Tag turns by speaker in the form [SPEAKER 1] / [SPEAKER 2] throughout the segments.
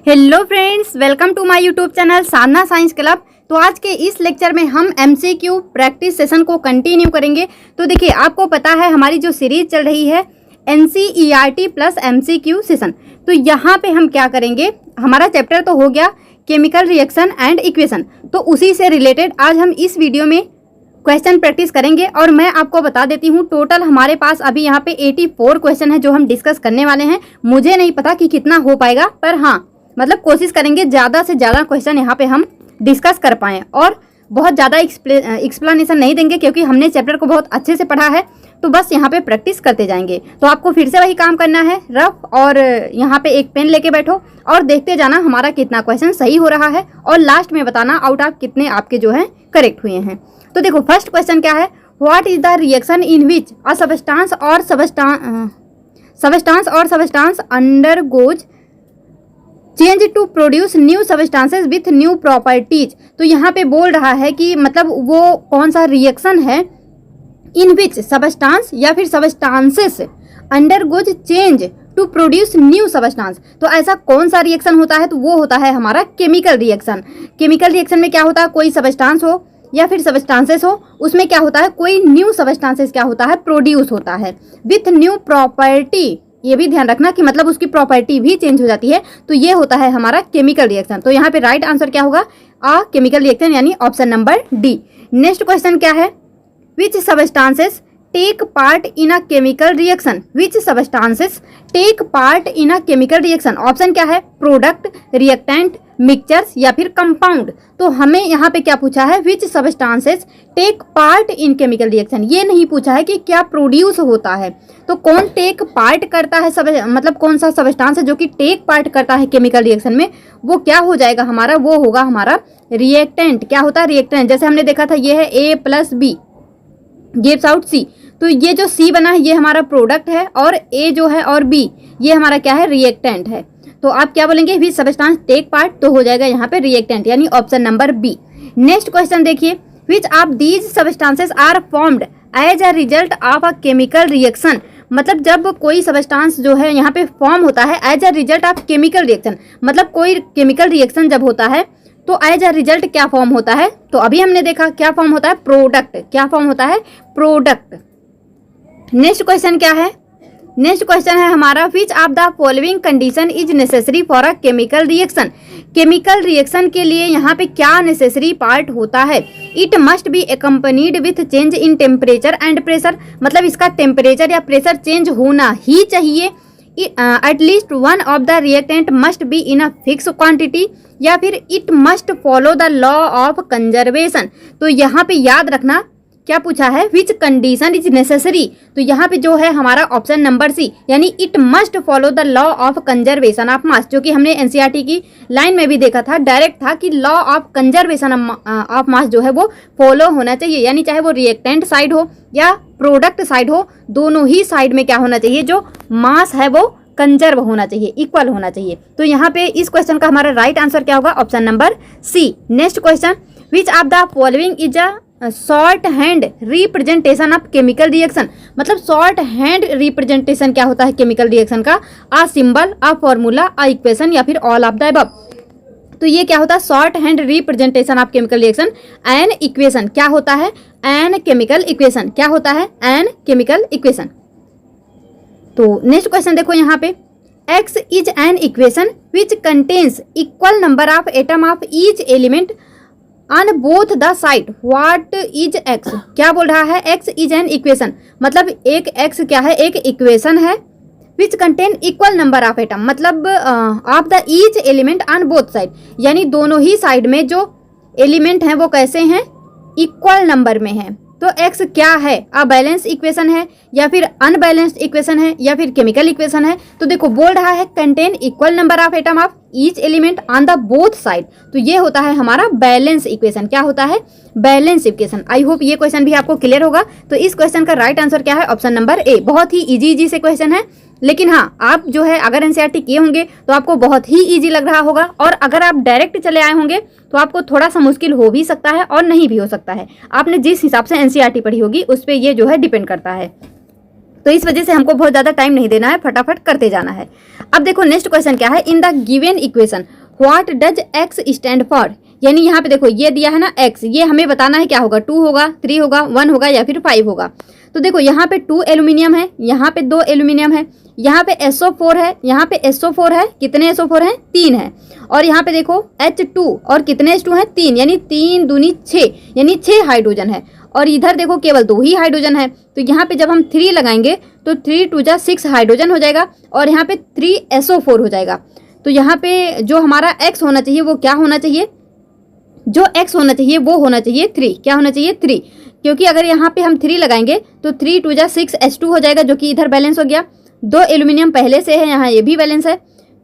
[SPEAKER 1] Hello friends, welcome to my YouTube channel Sadhana science club. तो आज के इस लेक्चर में हम एमसीक्यू प्रैक्टिस सेशन को कंटिन्यू करेंगे। तो देखिए, आपको पता है हमारी जो सीरीज चल रही है एनसीईआरटी प्लस एमसीक्यू सेशन। तो यहाँ पे हम क्या करेंगे, हमारा चैप्टर तो हो गया केमिकल रिएक्शन एंड इक्वेशन, तो उसी से रिलेटेड आज हम इस वीडियो में क्वेश्चन प्रैक्टिस करेंगे। और मैं आपको बता देती हूँ, टोटल हमारे पास अभी यहाँ पे 84 क्वेश्चन है जो हम डिस्कस करने वाले हैं। मुझे नहीं पता कि कितना हो पाएगा, पर हाँ मतलब कोशिश करेंगे ज़्यादा से ज़्यादा क्वेश्चन यहाँ पे हम डिस्कस कर पाएँ। और बहुत ज़्यादा एक्सप्लेनेशन नहीं देंगे क्योंकि हमने चैप्टर को बहुत अच्छे से पढ़ा है, तो बस यहाँ पे प्रैक्टिस करते जाएंगे। तो आपको फिर से वही काम करना है, रफ और यहाँ पे एक पेन लेके बैठो और देखते जाना हमारा कितना क्वेश्चन सही हो रहा है, और लास्ट में बताना आउट ऑफ कितने आपके जो है करेक्ट हुए हैं। तो देखो, फर्स्ट क्वेश्चन क्या है, what is the reaction in which a substance or substance undergoes change to produce new substances with new properties. तो यहाँ पे बोल रहा है कि मतलब वो कौन सा रिएक्शन है इन विच सबस्टांस या फिर substances undergoes change to produce new substance. तो ऐसा कौन सा रिएक्शन होता है, तो वो होता है हमारा केमिकल रिएक्शन। केमिकल रिएक्शन में क्या होता है, कोई सबस्टांस हो या फिर सबस्टांसेस हो, उसमें क्या होता है कोई न्यू सबस्टांसेस क्या होता है प्रोड्यूस होता है विथ न्यू प्रॉपर्टी। ये भी ध्यान रखना कि मतलब उसकी प्रॉपर्टी भी चेंज हो जाती है, तो ये होता है हमारा केमिकल रिएक्शन। तो यहाँ पे राइट आंसर क्या होगा, आ केमिकल रिएक्शन, यानी option number D. Next question क्या है, which substances take part in a chemical reaction. Which substances take part in a chemical reaction. Option क्या है, प्रोडक्ट, रिएक्टेंट, मिक्सचर्स या फिर कंपाउंड। तो हमें यहाँ पे क्या पूछा है, which substances take part in chemical reaction. ये नहीं पूछा है कि क्या प्रोड्यूस होता है। तो कौन टेक पार्ट करता है, मतलब कौन सा सबस्टांस है जो कि टेक पार्ट करता है केमिकल रिएक्शन में, वो क्या हो जाएगा हमारा, वो होगा हमारा रिएक्टेंट। क्या होता है रिएक्टेंट, जैसे हमने देखा था ये है A + B gives out C। तो ये जो C बना है ये हमारा प्रोडक्ट है, और A जो है और B ये हमारा क्या है, रिएक्टेंट है। तो आप क्या बोलेंगे, विच सबस्टांस टेक पार्ट, तो हो जाएगा यहाँ पे रिएक्टेंट, यानी option number B. Next question देखिए, which of these substances are formed as a result of a chemical reaction. मतलब जब कोई सबस्टांस जो है यहाँ पे फॉर्म होता है as a result of chemical reaction, मतलब कोई केमिकल रिएक्शन जब होता है तो एज अ रिजल्ट क्या फॉर्म होता है, तो अभी हमने देखा क्या फॉर्म होता है, प्रोडक्ट। क्या फॉर्म होता है, प्रोडक्ट। नेक्स्ट क्वेश्चन क्या है, नेक्स्ट क्वेश्चन है हमारा, विच of the following condition is necessary for a chemical reaction. Chemical reaction के लिए यहाँ पे क्या नेसेसरी पार्ट होता है, it must be accompanied with change in temperature and pressure. मतलब इसका टेम्परेचर या प्रेशर चेंज होना ही चाहिए। At least one of the reactant must be in a fix quantity, या फिर it must follow the law of conservation. तो यहाँ पे याद रखना क्या पूछा है, विच कंडीशन इज नेसेसरी। तो यहाँ पे जो है हमारा ऑप्शन नंबर सी, यानी it must follow the law of conservation of mass, जो कि हमने एनसीईआरटी की लाइन में भी देखा था, डायरेक्ट था कि law of conservation of mass जो है वो फॉलो होना चाहिए। यानी चाहे वो रिएक्टेंट साइड हो या प्रोडक्ट साइड हो, दोनों ही साइड में क्या होना चाहिए, जो मास है वो कंजर्व होना चाहिए, इक्वल होना चाहिए। तो यहाँ पे इस क्वेश्चन का हमारा राइट आंसर क्या होगा, option number C. Next question, which of the following is a short hand representation of chemical reaction. मतलब शॉर्ट हैंड रिप्रेजेंटेशन क्या होता है केमिकल रिएक्शन का, a symbol, a formula, a equation या फिर ऑल ऑफ द अबव। तो ये क्या होता है, short hand representation of chemical reaction, an equation. क्या होता है, एन केमिकल इक्वेशन। क्या होता है, एन केमिकल इक्वेशन। तो नेक्स्ट क्वेश्चन देखो यहाँ पे, X is an equation which contains equal number of atom of each element on both the side. What is X। क्या बोल रहा है, X इज एन इक्वेशन, मतलब एक X क्या है, एक इक्वेशन है, which contain equal number of atom, मतलब of the each element on both side, यानी दोनों ही साइड में जो एलिमेंट हैं वो कैसे हैं, इक्वल नंबर में हैं। तो X क्या है, अ बैलेंस इक्वेशन है या फिर अनबैलेंस्ड इक्वेशन है या फिर केमिकल इक्वेशन है। तो देखो बोल रहा है contain equal number of atom of each element on the both side, तो ये होता है हमारा बैलेंस इक्वेशन। क्या होता है, बैलेंस इक्वेशन। आई होप ये क्वेश्चन भी आपको क्लियर होगा। तो इस क्वेश्चन का राइट आंसर क्या है, ऑप्शन नंबर ए। बहुत ही इजी से क्वेश्चन है, लेकिन हाँ आप जो है अगर एनसीईआरटी किए होंगे तो आपको बहुत ही इजी लग रहा होगा, और अगर आप डायरेक्ट चले आए होंगे तो आपको थोड़ा सा मुश्किल हो भी सकता है और नहीं भी हो सकता है। आपने जिस हिसाब से एनसीईआरटी पढ़ी होगी उस पर ये जो है डिपेंड करता है। तो इस वजह से हमको बहुत ज़्यादा टाइम नहीं देना है, फटाफट करते जाना है। अब देखो नेक्स्ट क्वेश्चन क्या है, in the given equation what does x stand for. यानी यहाँ पे देखो ये दिया है ना एक्स, ये हमें बताना है क्या होगा, 2 होगा, 3 होगा, 1 होगा या फिर 5 होगा। तो देखो यहाँ पे 2 एल्यूमिनियम है, यहाँ पे 2 एल्यूमिनियम है, यहाँ पे SO4 है, यहाँ पे SO4 है, कितने SO4 हैं, 3 है। और यहाँ पे देखो H2 और कितने H2 हैं, 3, यानी 3 दूनी 6, यानी 6 हाइड्रोजन है। और इधर देखो केवल 2 ही हाइड्रोजन है। तो यहाँ पे जब हम 3 लगाएंगे तो 3 2 जा 6 हाइड्रोजन हो जाएगा और यहाँ पे 3 SO4 हो जाएगा। तो यहाँ पे जो हमारा X होना चाहिए वो क्या होना चाहिए, जो X होना चाहिए वो होना चाहिए 3, क्या होना चाहिए 3, क्योंकि अगर यहाँ पे हम 3 लगाएंगे तो 3 2 जा 6 H2 हो जाएगा, जो कि इधर बैलेंस हो गया। 2 एल्यूमिनियम पहले से है, यहाँ ये भी बैलेंस है।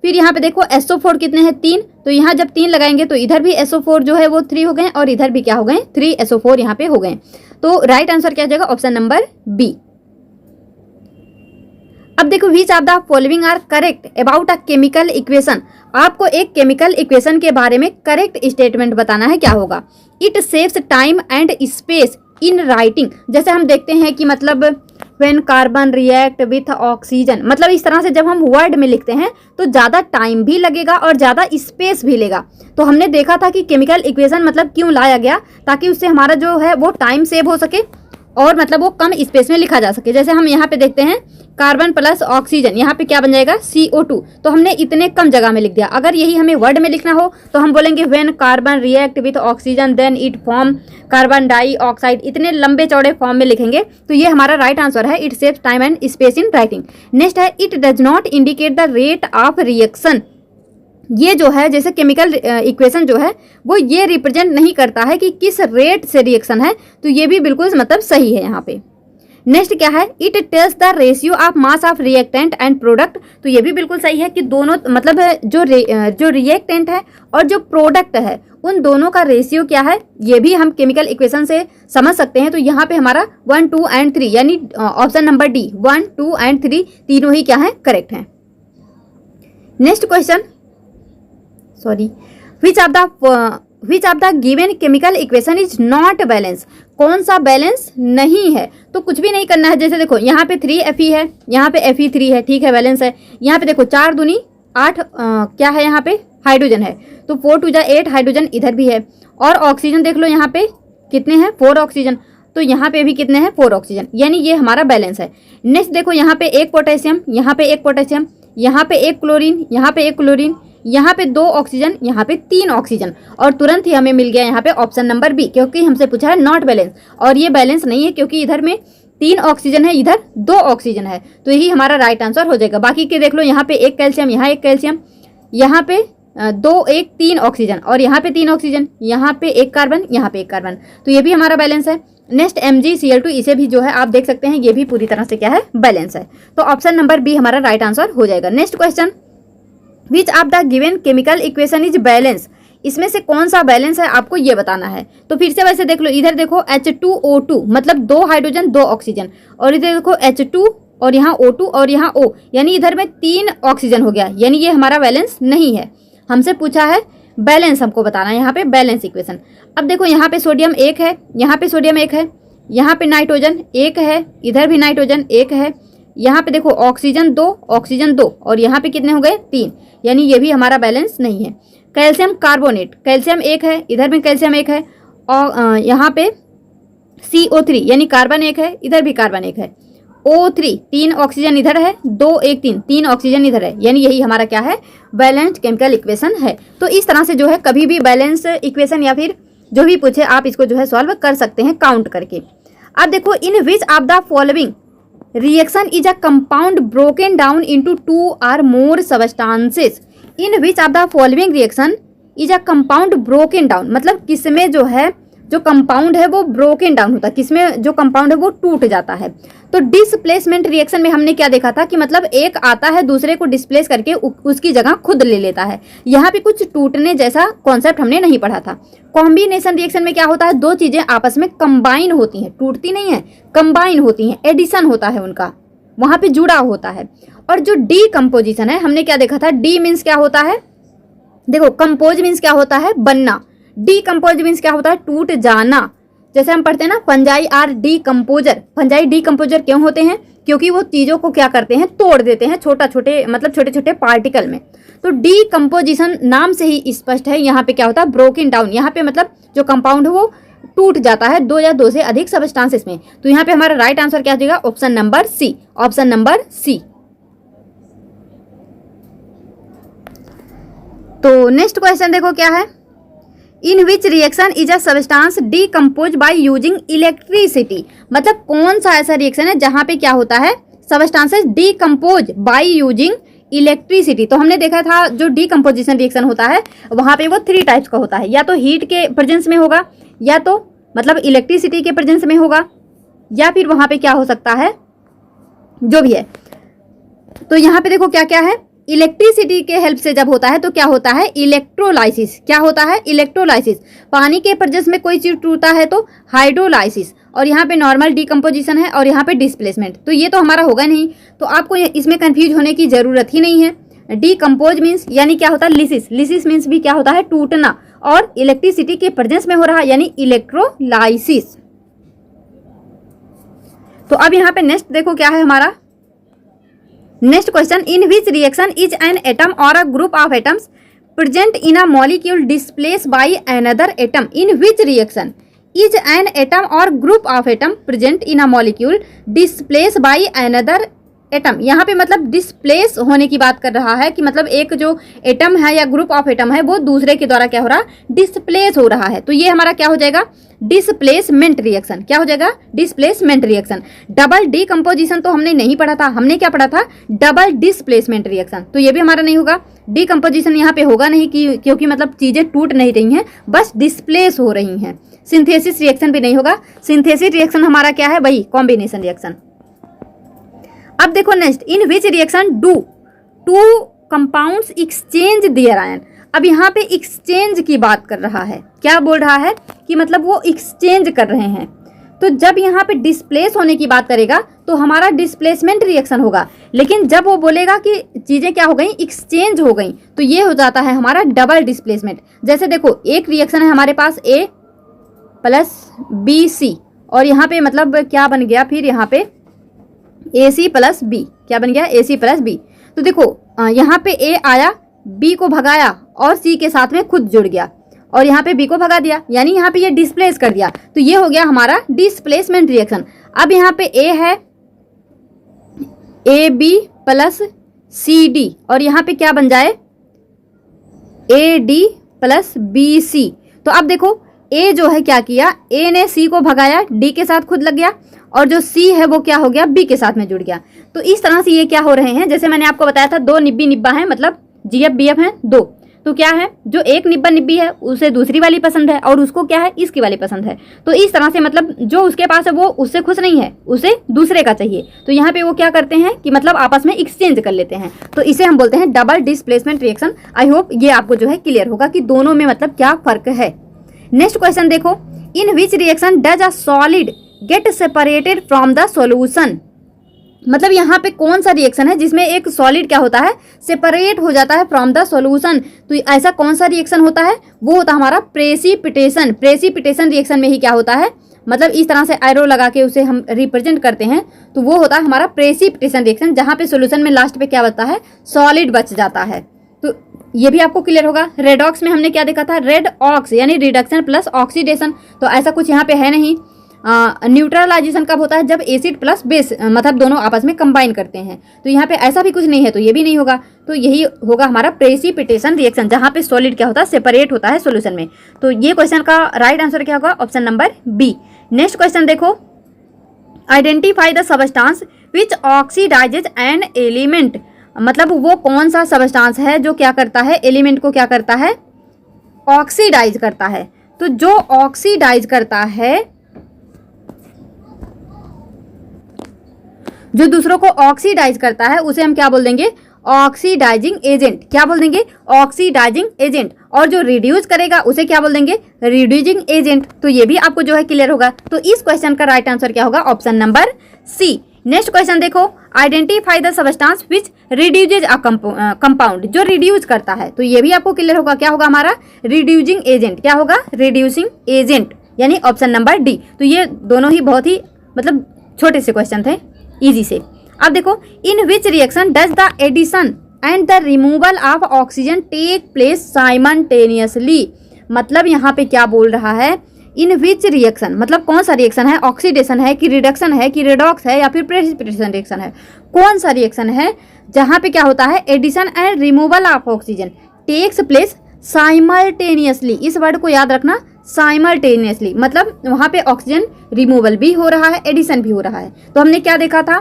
[SPEAKER 1] फिर यहाँ पे देखो SO4 कितने हैं, 3, तो यहाँ जब 3 लगाएंगे तो इधर भी SO4 जो है वो 3 हो गए और इधर भी क्या हो गए, 3 SO4 यहाँ पे हो गए। तो राइट आंसर क्या हो जाएगा, ऑप्शन नंबर बी। अब देखो which of the following are correct about a chemical equation. आपको एक केमिकल इक्वेशन के बारे में करेक्ट स्टेटमेंट बताना है, क्या होगा, it saves time and space in writing. जैसे हम देखते हैं कि मतलब when carbon react with oxygen, मतलब इस तरह से जब हम वर्ड में लिखते हैं तो ज़्यादा टाइम भी लगेगा और ज़्यादा स्पेस भी लेगा। तो हमने देखा था कि केमिकल इक्वेशन मतलब क्यों लाया गया, ताकि उससे हमारा जो है वो टाइम सेव हो सके और मतलब वो कम स्पेस में लिखा जा सके। जैसे हम यहाँ पे देखते हैं कार्बन प्लस ऑक्सीजन, यहाँ पे क्या बन जाएगा, CO2, तो हमने इतने कम जगह में लिख दिया। अगर यही हमें वर्ड में लिखना हो तो हम बोलेंगे when carbon react with oxygen then it form carbon dioxide, इतने लंबे चौड़े फॉर्म में लिखेंगे। तो ये हमारा राइट आंसर है, it saves time and space in writing. Next है it does not indicate the rate of reaction. ये जो है जैसे केमिकल इक्वेशन जो है वो ये रिप्रेजेंट नहीं करता है कि किस रेट से रिएक्शन है, तो ये भी बिल्कुल मतलब सही है यहाँ पे। नेक्स्ट क्या है, it tells the ratio of mass of reactant and product. तो ये भी बिल्कुल सही है कि दोनों मतलब जो रिएक्टेंट है और जो प्रोडक्ट है उन दोनों का रेशियो क्या है, ये भी हम केमिकल इक्वेशन से समझ सकते हैं। तो यहाँ पे हमारा 1 2 एंड 3 यानी ऑप्शन नंबर डी 1 2 एंड 3 तीनों ही क्या है, करेक्ट है। Next question, sorry, which of the given chemical equation is not balance. कौन सा बैलेंस नहीं है, तो कुछ भी नहीं करना है। जैसे देखो यहाँ पे 3Fe है, यहाँ पे Fe3 है, ठीक है बैलेंस है। यहाँ पे देखो 4 दूनी 8 क्या है, यहाँ पे हाइड्रोजन है, तो 4 2 जा 8 हाइड्रोजन इधर भी है। और ऑक्सीजन देख लो यहाँ पे कितने हैं, 4 ऑक्सीजन, तो यहाँ पे भी कितने हैं, 4 ऑक्सीजन, यानी ये हमारा बैलेंस है। नेक्स्ट देखो यहाँ पे 1 पोटेशियम, यहाँ पे 1 पोटेशियम, यहाँ पे 1 क्लोरीन, यहाँ पे 1 क्लोरीन, यहाँ पे 2 ऑक्सीजन, यहाँ पे 3 ऑक्सीजन, और तुरंत ही हमें मिल गया यहाँ पे ऑप्शन नंबर बी, क्योंकि हमसे पूछा है नॉट बैलेंस, और ये बैलेंस नहीं है क्योंकि इधर में 3 ऑक्सीजन है, इधर 2 ऑक्सीजन है, तो यही हमारा राइट आंसर हो जाएगा। बाकी के देख लो, यहाँ पे 1 कैल्शियम, यहाँ 1 कैल्शियम, यहाँ पे 2 1 3 ऑक्सीजन, और यहाँ पे 3 ऑक्सीजन, यहाँ पे 1 कार्बन, यहाँ पे 1 कार्बन, तो ये भी हमारा बैलेंस है। नेक्स्ट MgCl2, इसे भी जो है आप देख सकते हैं, ये भी पूरी तरह से क्या है, बैलेंस है। तो ऑप्शन नंबर बी हमारा राइट आंसर हो जाएगा। Next question, which of the given chemical equation is balance. इसमें से कौन सा बैलेंस है आपको ये बताना है। तो फिर से वैसे देख लो, इधर देखो H2O2 मतलब 2 हाइड्रोजन 2 ऑक्सीजन, और इधर देखो H2 और यहाँ O2 और यहाँ O, यानी इधर में 3 ऑक्सीजन हो गया, यानी ये हमारा बैलेंस नहीं है। हमसे पूछा है बैलेंस, हमको बताना है यहाँ पे बैलेंस इक्वेशन। अब देखो यहाँ पे सोडियम 1 है, यहाँ पे सोडियम 1 है, यहाँ पे नाइट्रोजन 1 है, इधर भी नाइट्रोजन 1 है, यहाँ पे देखो ऑक्सीजन 2 और यहाँ पे कितने हो गए, 3, यानी ये भी हमारा बैलेंस नहीं है। कैल्शियम कार्बोनेट, कैल्शियम 1 है, इधर भी कैल्शियम 1 है, और यहाँ पे CO3 यानी कार्बन 1 है, इधर भी कार्बन 1 है, O3 3 ऑक्सीजन इधर है, 2 1 3 3 ऑक्सीजन इधर है, यानी यही हमारा क्या है, बैलेंस्ड केमिकल इक्वेशन है। तो इस तरह से जो है कभी भी बैलेंस इक्वेशन या फिर जो भी पूछे आप इसको जो है सॉल्व कर सकते हैं काउंट करके। अब देखो, in which of the following reaction is a compound broken down into 2 or more substances। In which of the following reaction is a compound broken down, मतलब किसमें जो है जो कंपाउंड है वो ब्रोकन डाउन होता है, किसमें जो कंपाउंड है वो टूट जाता है। तो डिस्प्लेसमेंट रिएक्शन में हमने क्या देखा था कि मतलब एक आता है दूसरे को डिस्प्लेस करके उसकी जगह खुद ले लेता है। यहाँ पे कुछ टूटने जैसा कॉन्सेप्ट हमने नहीं पढ़ा था। कॉम्बिनेशन रिएक्शन में क्या होता है, 2 चीजें आपस में कंबाइन होती हैं, टूटती नहीं है, कंबाइन होती हैं, एडिशन होता है उनका, वहां पे जुड़ा होता है। और जो डीकम्पोजिशन है, हमने क्या देखा था, डी मीन्स क्या होता है, देखो कंपोज मीन्स क्या होता है, बनना, डीकम्पोज मीन्स क्या होता है, टूट जाना। जैसे हम पढ़ते हैं ना, fungi are decomposer, fungi decomposer क्यों होते हैं, क्योंकि वो चीज़ों को क्या करते हैं, तोड़ देते हैं छोटे छोटे पार्टिकल में। तो डीकम्पोजिशन नाम से ही स्पष्ट है, यहाँ पे क्या होता है, ब्रोकन डाउन। यहाँ पे मतलब जो कंपाउंड है वो टूट जाता है दो या दो से अधिक सब्सटेंसेस में। तो यहाँ पे हमारा राइट आंसर क्या हो जाएगा, option number C, option number C. तो नेक्स्ट क्वेश्चन देखो क्या है, in which reaction is a substance decompose by using electricity. मतलब कौन सा ऐसा रिएक्शन है जहां पे क्या होता है, substances decompose by using electricity. तो हमने देखा था जो डीकम्पोजिशन रिएक्शन होता है वहां पे वो 3 टाइप्स का होता है, या तो हीट के प्रेजेंस में होगा, या तो मतलब इलेक्ट्रिसिटी के प्रेजेंस में होगा, या फिर वहां पे क्या हो सकता है, जो भी है। तो यहाँ पे देखो क्या क्या है, इलेक्ट्रिसिटी के हेल्प से जब होता है तो क्या होता है, इलेक्ट्रोलाइसिस। क्या होता है, इलेक्ट्रोलाइसिस। पानी के प्रेजेंस में कोई चीज टूटता है तो हाइड्रोलाइसिस, और यहाँ पे नॉर्मल डीकम्पोजिशन है और यहाँ पे डिस्प्लेसमेंट। तो ये तो हमारा होगा नहीं, तो आपको इसमें कंफ्यूज होने की जरूरत ही नहीं है। डीकम्पोज मीन्स यानी क्या होता है, लिसिस। लिसिस मीन्स भी क्या होता है, टूटना, और इलेक्ट्रिसिटी के प्रेजेंस में हो रहा यानी इलेक्ट्रोलाइसिस। तो अब यहाँ पे नेक्स्ट देखो क्या है हमारा next question, in which reaction is an atom or a group of atoms present in a molecule displace by another atom. In which reaction is an atom or group of atom present in a molecule displace by another atom. यहाँ पे मतलब displace होने की बात कर रहा है कि मतलब एक जो एटम है या ग्रुप ऑफ एटम है वो दूसरे के द्वारा क्या हो रहा है, डिस्प्लेस हो रहा है। तो ये हमारा क्या हो जाएगा, डिस्प्लेसमेंट रिएक्शन। क्या हो जाएगा, डिस्प्लेसमेंट रिएक्शन। डबल डीकम्पोजिशन तो हमने नहीं पढ़ा था, हमने क्या पढ़ा था, डबल डिस्प्लेसमेंट रिएक्शन। तो ये भी हमारा नहीं होगा, डीकम्पोजिशन यहाँ पे होगा नहीं क्योंकि मतलब चीजें टूट नहीं रही हैं, बस डिस्प्लेस हो रही हैं। सिंथेसिस रिएक्शन भी नहीं होगा, सिंथेसिस रिएक्शन हमारा क्या है, वही कॉम्बिनेशन रिएक्शन। अब देखो next, in which reaction do two compounds exchange there ion. अब यहाँ पे एक्सचेंज की बात कर रहा है, क्या बोल रहा है कि मतलब वो एक्सचेंज कर रहे हैं। तो जब यहाँ पे डिस्प्लेस होने की बात करेगा तो हमारा डिस्प्लेसमेंट रिएक्शन होगा, लेकिन जब वो बोलेगा कि चीजें क्या हो गई, एक्सचेंज हो गई, तो ये हो जाता है हमारा डबल डिस्प्लेसमेंट। जैसे देखो एक रिएक्शन है हमारे पास A प्लस BC, और यहाँ पे मतलब क्या बन गया, फिर यहाँ पे AC प्लस B, क्या बन गया, AC प्लस B। तो देखो यहाँ पे A आया, B को भगाया और C के साथ में खुद जुड़ गया, और यहाँ पे B को भगा दिया, यानी यहाँ पे ये डिस्प्लेस कर दिया। तो ये हो गया हमारा डिस्प्लेसमेंट रिएक्शन। अब यहाँ पे A है AB प्लस CD, और यहाँ पे क्या बन जाए, AD प्लस BC। तो अब देखो A जो है क्या किया, A ने C को भगाया, D के साथ खुद लग गया, और जो C है वो क्या हो गया, B के साथ में जुड़ गया। तो इस तरह से ये क्या हो रहे हैं, जैसे मैंने आपको बताया था 2 निब्बी निब्बा है, मतलब GF BF है 2। तो क्या है, जो एक निब्बा निब्बी है उसे दूसरी वाली पसंद है, और उसको क्या है, इसकी वाली पसंद है। तो इस तरह से मतलब जो उसके पास है वो उससे खुश नहीं है, उसे दूसरे का चाहिए। तो यहाँ पे वो क्या करते हैं कि मतलब आपस में एक्सचेंज कर लेते हैं। तो इसे हम बोलते हैं double displacement reaction. I hope ये आपको जो है क्लियर होगा कि दोनों में मतलब क्या फर्क है। नेक्स्ट क्वेश्चन देखो, in which reaction does a solid get separated from the solution. मतलब यहाँ पे कौन सा रिएक्शन है जिसमें एक सॉलिड क्या होता है, सेपरेट हो जाता है फ्रॉम द सॉल्यूशन। तो ऐसा कौन सा रिएक्शन होता है, वो होता है हमारा प्रेसिपिटेशन। प्रेसिपिटेशन रिएक्शन में ही क्या होता है, मतलब इस तरह से एरो लगा के उसे हम रिप्रेजेंट करते हैं, तो वो होता है हमारा प्रेसिपिटेशन रिएक्शन, जहाँ पे सॉल्यूशन में लास्ट पे क्या बचता है, सॉलिड बच जाता है। तो ये भी आपको क्लियर होगा। रेडॉक्स में हमने क्या देखा था, रेड ऑक्स यानी रिडक्शन प्लस ऑक्सीडेशन। तो ऐसा कुछ यहाँ पे है नहीं। न्यूट्रलाइजेशन कब होता है, जब एसिड प्लस बेस मतलब दोनों आपस में कंबाइन करते हैं। तो यहाँ पे ऐसा भी कुछ नहीं है, तो ये भी नहीं होगा। तो यही होगा हमारा प्रेसिपिटेशन रिएक्शन, जहाँ पे सॉलिड क्या होता है, सेपरेट होता है सॉल्यूशन में। तो ये क्वेश्चन का राइट आंसर क्या होगा, option number B. Next question देखो, identify the substance which oxidises an element. मतलब वो कौन सा सबस्टांस है जो क्या करता है, एलिमेंट को क्या करता है, ऑक्सीडाइज करता है। तो जो ऑक्सीडाइज करता है, जो दूसरों को ऑक्सीडाइज करता है, उसे हम क्या बोल देंगे, ऑक्सीडाइजिंग एजेंट। क्या बोल देंगे, ऑक्सीडाइजिंग एजेंट। और जो रिड्यूस करेगा उसे क्या बोल देंगे, रिड्यूसिंग एजेंट। तो ये भी आपको जो है क्लियर होगा। तो इस क्वेश्चन का राइट आंसर क्या होगा, option number C. Next question देखो, identify the substance which reduces a compound. जो रिड्यूस करता है, तो ये भी आपको क्लियर होगा, क्या होगा हमारा, रिड्यूसिंग एजेंट। क्या होगा, रिड्यूसिंग एजेंट, यानी ऑप्शन नंबर डी। तो ये दोनों ही बहुत ही मतलब छोटे से क्वेश्चन थे, इजी से। अब देखो, in which reaction does the addition and the removal of oxygen take place simultaneously. मतलब यहाँ पे क्या बोल रहा है, इन विच रिएक्शन मतलब कौन सा रिएक्शन है, ऑक्सीडेशन है कि रिडक्शन है कि रेडॉक्स है या फिर प्रेसिपिटेशन रिएक्शन है, कौन सा रिएक्शन है जहाँ पे क्या होता है, addition and removal of oxygen takes place simultaneously. इस वर्ड को याद रखना, साइमल्टेनियसली मतलब वहाँ पे ऑक्सीजन रिमूवल भी हो रहा है, एडिशन भी हो रहा है। तो हमने क्या देखा था,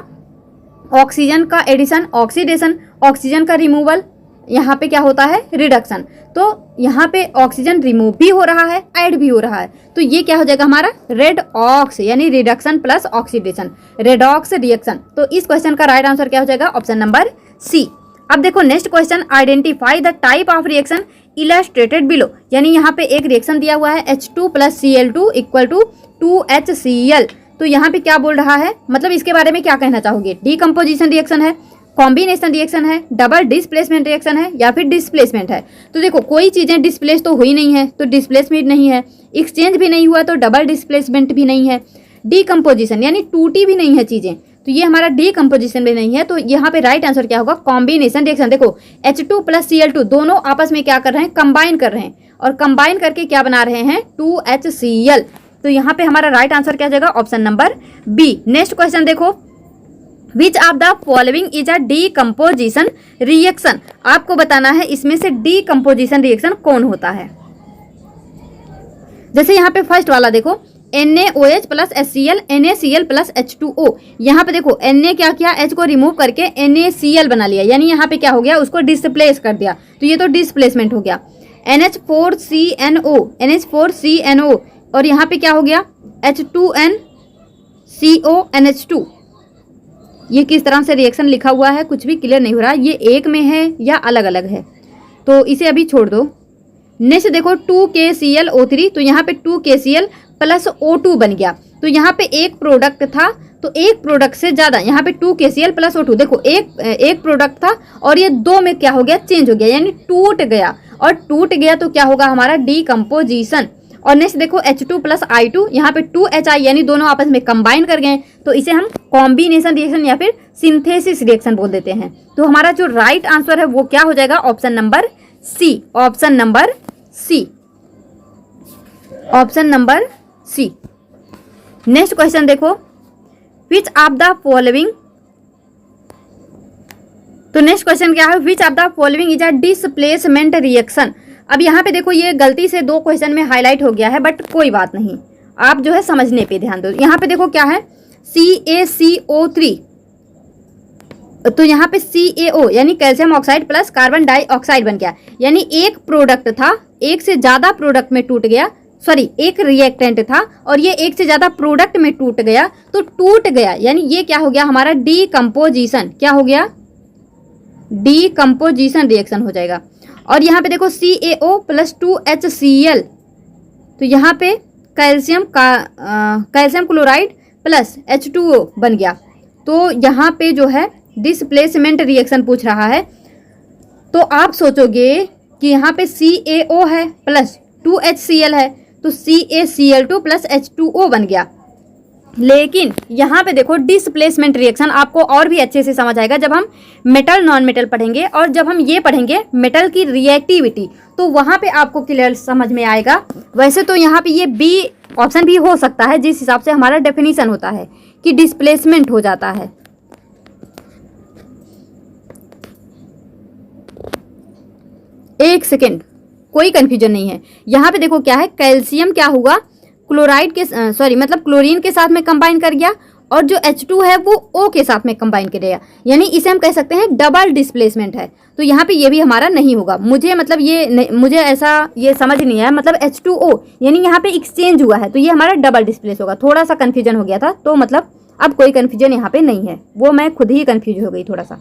[SPEAKER 1] ऑक्सीजन का एडिशन ऑक्सीडेशन, ऑक्सीजन का रिमूवल यहाँ पे क्या होता है, रिडक्शन। तो यहाँ पे ऑक्सीजन रिमूव भी हो रहा है, ऐड भी हो रहा है, तो ये क्या हो जाएगा हमारा रेड ऑक्स यानी reduction plus oxidation, redox reaction. तो इस क्वेश्चन का राइट आंसर क्या हो जाएगा, ऑप्शन नंबर सी। अब देखो next question, identify the type of reaction illustrated below. यानी यहाँ पे एक रिएक्शन दिया हुआ है H2 + Cl2 = 2HCl। तो यहाँ पे क्या बोल रहा है, मतलब इसके बारे में क्या कहना चाहोगे, डीकम्पोजिशन रिएक्शन है, कॉम्बिनेशन रिएक्शन है, डबल डिस्प्लेसमेंट रिएक्शन है या फिर डिस्प्लेसमेंट है। तो देखो कोई चीजें डिस्प्लेस तो हुई नहीं है तो डिस्प्लेसमेंट नहीं है, एक्सचेंज भी नहीं हुआ तो डबल डिस्प्लेसमेंट भी नहीं है, डीकम्पोजिशन यानी टूटी भी नहीं है चीजें, तो ये हमारा डीकम्पोजिशन भी नहीं है। तो यहाँ पे राइट आंसर क्या होगा, कॉम्बिनेशन रिएक्शन। देखो H2 + Cl2 दोनों आपस में क्या कर रहे हैं, कंबाइन कर रहे हैं, और कंबाइन करके क्या बना रहे हैं, 2HCl। तो यहाँ पे हमारा राइट आंसर क्या हो जाएगा, option number B. Next question देखो, which of the following is a decomposition reaction. आपको बताना है इसमें से डीकम्पोजिशन रिएक्शन कौन होता है। जैसे यहाँ पे फर्स्ट वाला देखो, NaOH + HCl NaCl + H2O। यहाँ पे देखो Na क्या किया, H को रिमूव करके NaCl बना लिया, यानी यहाँ पे क्या हो गया, उसको डिस्प्लेस कर दिया, तो ये तो डिस्प्लेसमेंट हो गया। NH4CNO और यहाँ पे क्या हो गया, H2NCONH2। ये किस तरह से रिएक्शन लिखा हुआ है कुछ भी क्लियर नहीं हो रहा, ये एक में है या अलग अलग है, तो इसे अभी छोड़ दो। नेक्स्ट देखो 2KClO3, तो यहाँ पे 2KCl + O2 बन गया। तो यहाँ पे एक प्रोडक्ट था, तो एक प्रोडक्ट से ज़्यादा, यहाँ पे 2KCl + O2, देखो एक प्रोडक्ट था और ये दो में क्या हो गया, चेंज हो गया, यानी टूट गया, और टूट गया तो क्या होगा हमारा, डीकम्पोजिशन। और नेक्स्ट देखो H2 + I2, यहाँ पे 2HI यानी दोनों आपस में कंबाइन कर गए, तो इसे हम कॉम्बिनेशन रिएक्शन या फिर सिंथेसिस रिएक्शन बोल देते हैं। तो हमारा जो राइट आंसर है वो क्या हो जाएगा, option number C, option number C, option number C. Next question देखो, विच ऑफ द फॉलोइंग, तो नेक्स्ट क्वेश्चन क्या है, which of the following is a displacement reaction. अब यहाँ पे देखो ये गलती से 2 क्वेश्चन में हाईलाइट हो गया है, बट कोई बात नहीं, आप जो है समझने पे ध्यान दो। यहाँ पे देखो क्या है, CaCO3, तो यहाँ पे CaO यानी कैल्शियम ऑक्साइड + कार्बन डाइऑक्साइड बन गया, यानी एक प्रोडक्ट था, एक से ज़्यादा प्रोडक्ट में टूट गया, सॉरी एक रिएक्टेंट था और ये एक से ज़्यादा प्रोडक्ट में टूट गया, तो टूट गया यानी ये क्या हो गया हमारा, डीकम्पोजिशन। क्या हो गया, डीकम्पोजिशन रिएक्शन हो जाएगा। और यहाँ पे देखो CaO + 2HCl, तो यहाँ पे कैल्शियम क्लोराइड + H2O बन गया, तो यहाँ पे जो है डिस्प्लेसमेंट रिएक्शन पूछ रहा है। तो आप सोचोगे कि यहाँ पे CaO है + 2HCl है, तो CaCl2 + H2O बन गया। लेकिन यहाँ पे देखो डिस्प्लेसमेंट रिएक्शन आपको और भी अच्छे से समझ आएगा जब हम मेटल नॉन मेटल पढ़ेंगे, और जब हम ये पढ़ेंगे मेटल की रिएक्टिविटी, तो वहाँ पे आपको क्लियर समझ में आएगा। वैसे तो यहाँ पे ये बी ऑप्शन भी हो सकता है, जिस हिसाब से हमारा डेफिनेशन होता है कि डिस्प्लेसमेंट हो जाता है। एक सेकेंड, कोई कंफ्यूजन नहीं है। यहाँ पे देखो क्या है, कैल्शियम क्या हुआ, क्लोराइड के मतलब क्लोरीन के साथ में कंबाइन कर गया, और जो H2 है वो O के साथ में कंबाइन करेगा, यानी इसे हम कह सकते हैं डबल डिस्प्लेसमेंट है। तो यहाँ पे ये भी हमारा नहीं होगा, मुझे मतलब मुझे ऐसा ये समझ नहीं आया, मतलब H2O यानी यहाँ पे एक्सचेंज हुआ है, तो ये हमारा डबल डिस्प्लेस होगा। थोड़ा सा कन्फ्यूजन हो गया था, तो मतलब अब कोई कन्फ्यूजन यहाँ पे नहीं है, वो मैं खुद ही कन्फ्यूज हो गई थोड़ा सा।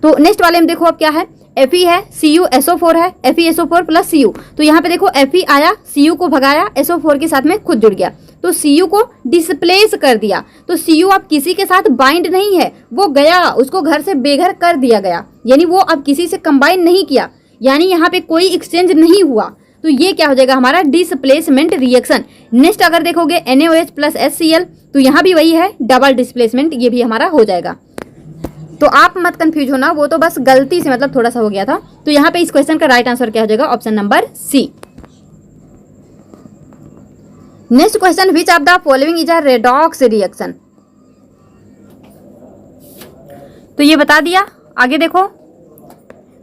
[SPEAKER 1] तो नेक्स्ट वाले में देखो अब क्या है, Fe है, CuSO4 है, FeSO4 + Cu। तो यहाँ पे देखो Fe आया, Cu को भगाया, SO4 के साथ में खुद जुड़ गया, तो Cu को डिस्प्लेस कर दिया। तो Cu अब किसी के साथ बाइंड नहीं है, वो गया, उसको घर से बेघर कर दिया गया, यानी वो अब किसी से कंबाइन नहीं किया, यानी यहाँ पे कोई एक्सचेंज नहीं हुआ। तो ये क्या हो जाएगा हमारा, डिस्प्लेसमेंट रिएक्शन। नेक्स्ट अगर देखोगे NaOH + HCl, तो यहाँ भी वही है डबल डिस्प्लेसमेंट, ये भी हमारा हो जाएगा। तो आप मत कंफ्यूज होना, वो तो बस गलती से मतलब थोड़ा सा हो गया था। तो यहाँ पे इस क्वेश्चन का राइट आंसर क्या हो जाएगा? Option number C. Next question, which of the following is a redox reaction? तो ये बता दिया। आगे देखो,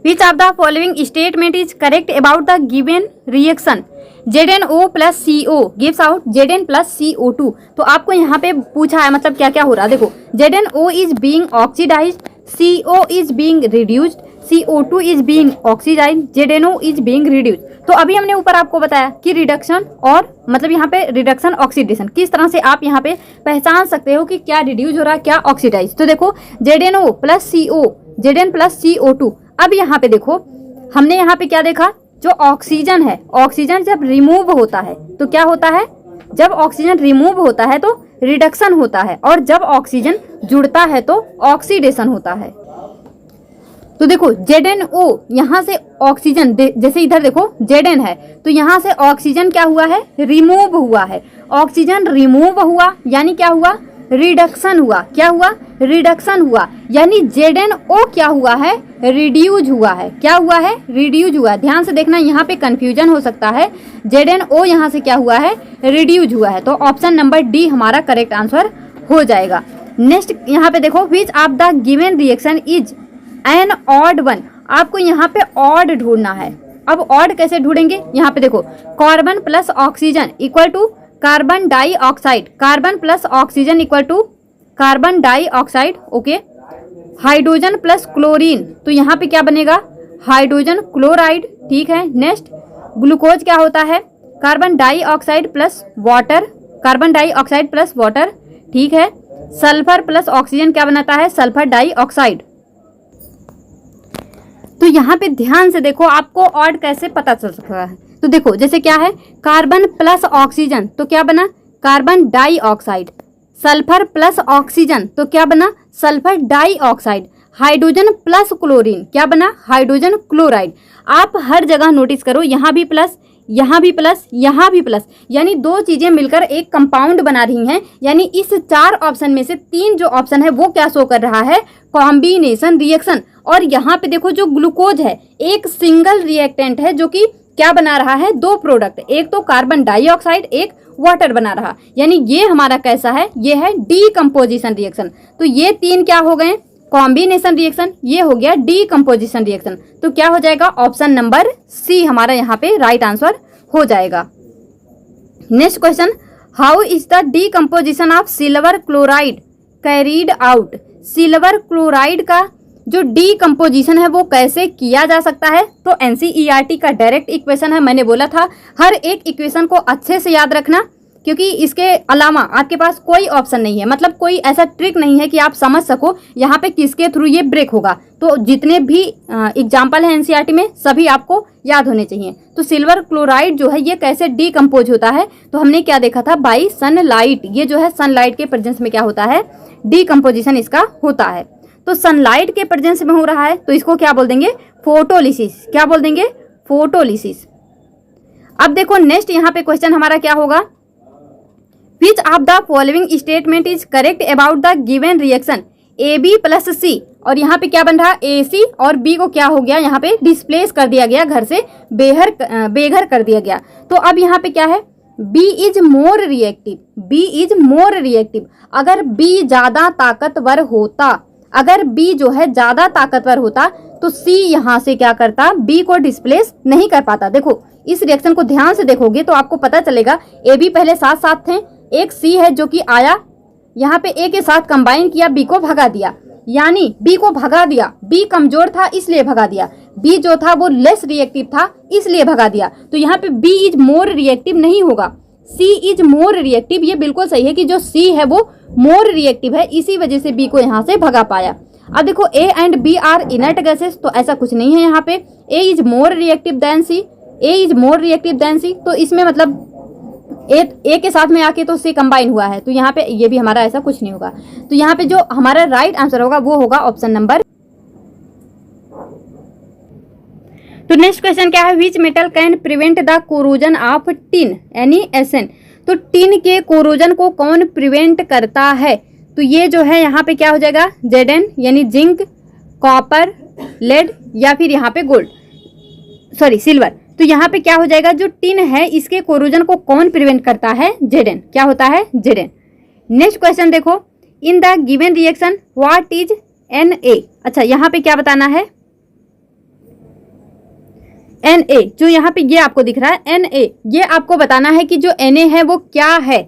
[SPEAKER 1] which of the following statement is correct about the given reaction ZnO plus CO gives out Zn plus CO2। तो आपको यहाँ पे पूछा है मतलब क्या क्या हो रहा है। देखो, ZnO is being oxidised, CO is being reduced, CO2 is being oxidised, ZnO is being reduced. तो अभी हमने ऊपर आपको बताया कि रिडक्शन और मतलब यहाँ पे रिडक्शन ऑक्सीडेशन किस तरह से आप यहाँ पे पहचान सकते हो कि क्या रिड्यूस हो रहा है क्या ऑक्सीडाइज। तो देखो, ZnO plus CO, Zn plus CO2। अब यहाँ पे देखो, हमने यहाँ पे क्या देखा, जो ऑक्सीजन है, ऑक्सीजन जब रिमूव होता है तो क्या होता है? जब ऑक्सीजन रिमूव होता है तो रिडक्शन होता है, और जब ऑक्सीजन जुड़ता है तो ऑक्सीडेशन होता है। तो देखो, ZnO यहाँ से ऑक्सीजन, जैसे इधर देखो Zn है तो यहाँ से ऑक्सीजन क्या हुआ है? रिमूव हुआ है। ऑक्सीजन रिमूव हुआ यानी क्या हुआ? रिडक्शन हुआ। क्या हुआ? रिडक्शन हुआ। यानी ZnO क्या हुआ है? रिड्यूज हुआ है। क्या हुआ है? रिड्यूज हुआ। ध्यान से देखना, यहाँ पे कंफ्यूजन हो सकता है। ZnO यहाँ से क्या हुआ है? रिड्यूज हुआ है। तो ऑप्शन नंबर डी हमारा करेक्ट आंसर हो जाएगा। नेक्स्ट यहाँ पे देखो, which of the given reaction is N odd one. आपको यहाँ पे ऑड ढूंढना है। अब ऑड कैसे ढूंढेंगे? यहाँ पे देखो, carbon plus oxygen equal to carbon dioxide, carbon plus oxygen equal to carbon dioxide. Okay, hydrogen plus chlorine, तो यहाँ पे क्या बनेगा? Hydrogen chloride. ठीक है। नेक्स्ट, ग्लूकोज क्या होता है? Carbon dioxide plus water, carbon dioxide plus water. ठीक है। सल्फर प्लस ऑक्सीजन क्या बनाता है? Sulphur dioxide. तो यहाँ पे ध्यान से देखो, आपको ऑड कैसे पता चल सकता है। तो देखो, जैसे क्या है, कार्बन प्लस ऑक्सीजन तो क्या बना? Carbon dioxide. Sulphur plus oxygen तो क्या बना? Sulphur dioxide. Hydrogen plus chlorine क्या बना? Hydrogen chloride. आप हर जगह नोटिस करो, यहाँ भी प्लस, यहाँ भी प्लस, यहाँ भी प्लस, यानी दो चीजें मिलकर एक कंपाउंड बना रही हैं। यानी इस चार ऑप्शन में से तीन जो ऑप्शन है वो क्या शो कर रहा है? Combination reaction. और यहाँ पे देखो, जो ग्लूकोज है एक सिंगल रिएक्टेंट है जो कि क्या बना रहा है? दो प्रोडक्ट, एक तो कार्बन डाइऑक्साइड, एक वाटर बना रहा। यानी ये हमारा कैसा है? ये है डीकम्पोजिशन रिएक्शन। तो ये तीन क्या हो गए? Combination reaction. ये हो गया डीकम्पोजिशन रिएक्शन। तो क्या हो जाएगा? ऑप्शन नंबर सी हमारा यहाँ पे राइट आंसर हो जाएगा। Next question, how is the decomposition of silver chloride carried out? Silver chloride का जो डीकम्पोजिशन है वो कैसे किया जा सकता है? तो NCERT का डायरेक्ट इक्वेशन है। मैंने बोला था हर एक इक्वेशन को अच्छे से याद रखना, क्योंकि इसके अलावा आपके पास कोई ऑप्शन नहीं है, मतलब कोई ऐसा ट्रिक नहीं है कि आप समझ सको यहाँ पे किसके थ्रू ये ब्रेक होगा। तो जितने भी एग्जाम्पल है NCERT में सभी आपको याद होने चाहिए। तो सिल्वर क्लोराइड जो है ये कैसे डीकम्पोज होता है? तो हमने क्या देखा था? By sunlight. ये जो है सनलाइट के प्रेजेंस में क्या होता है? डीकम्पोजिशन इसका होता है। तो सनलाइट के प्रेजेंस में हो रहा है तो इसको क्या बोल देंगे? फोटोलिसिस। क्या बोल देंगे? फोटोलिसिस। अब देखो, नेक्स्ट यहाँ पे क्वेश्चन हमारा क्या होगा? विच of the following statement is correct about the given reaction AB plus C? और यहाँ पे क्या बन रहा? AC और B को क्या हो गया? यहाँ पे डिस्प्लेस कर दिया गया, घर से बेघर कर दिया गया। तो अब यहाँ पे क्या है? B is more reactive. B is more reactive. अगर B ज्यादा ताकतवर होता, अगर B जो है ज्यादा ताकतवर होता तो C यहाँ से क्या करता? B को डिस्प्लेस नहीं कर पाता। देखो, इस रिएक्शन को ध्यान से देखोगे तो आपको पता चलेगा AB पहले साथ साथ थे, एक C है जो कि आया यहाँ पे A के साथ कंबाइन किया, B को भगा दिया। यानी B को भगा दिया, B कमजोर था इसलिए भगा दिया, B जो था वो लेस रिएक्टिव था इसलिए भगा दिया। तो यहाँ पे B इज मोर रिएक्टिव नहीं होगा, C इज मोर रिएक्टिव। ये बिल्कुल सही है कि जो C है वो मोर रिएक्टिव है, इसी वजह से B को यहाँ से भगा पाया। अब देखो, A and B are inert gases, तो ऐसा कुछ नहीं है यहाँ पे। A is more reactive than C, A is more reactive than C। तो इसमें मतलब ए के साथ में आके तो C कंबाइन हुआ है, तो यहाँ पे ये भी हमारा ऐसा कुछ नहीं होगा। तो यहाँ पे जो हमारा राइट आंसर होगा वो होगा ऑप्शन नंबर। तो नेक्स्ट क्वेश्चन क्या है? Which metal can prevent the corrosion of tin, यानी SN? तो टिन के कोरोजन को कौन प्रिवेंट करता है? तो ये जो है यहाँ पे क्या हो जाएगा, Zn यानी जिंक, कॉपर, लेड या फिर यहाँ पे गोल्ड, सॉरी सिल्वर। तो यहाँ पे क्या हो जाएगा, जो टिन है इसके कोरोजन को कौन प्रिवेंट करता है, Zn। क्या होता है, Zn। नेक्स्ट क्वेश्चन देखो, in the given reaction what is Na। अच्छा यहाँ पे क्या बताना है, Na, जो यहाँ पे ये आपको दिख रहा है Na, ये आपको बताना है कि जो Na है वो क्या है।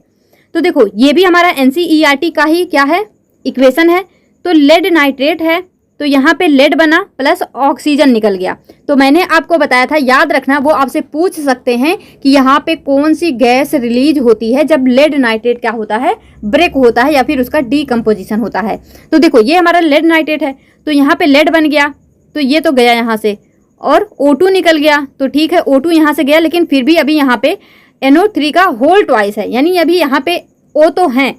[SPEAKER 1] तो देखो ये भी हमारा NCERT का ही क्या है, इक्वेशन है। तो लेड नाइट्रेट है, तो यहाँ पे लेड बना प्लस ऑक्सीजन निकल गया। तो मैंने आपको बताया था, याद रखना, वो आपसे पूछ सकते हैं कि यहाँ पे कौन सी गैस रिलीज होती है जब लेड नाइट्रेट क्या होता है, ब्रेक होता है या फिर उसका डीकम्पोजिशन होता है। तो देखो ये हमारा लेड नाइट्रेट है, तो यहाँ पे लेड बन गया, तो ये तो गया यहाँ से, और O2 निकल गया। तो ठीक है O2 यहाँ से गया, लेकिन फिर भी अभी यहाँ पे NO3 का होल ट्वाइस है, यानी अभी यहाँ पे O तो हैं,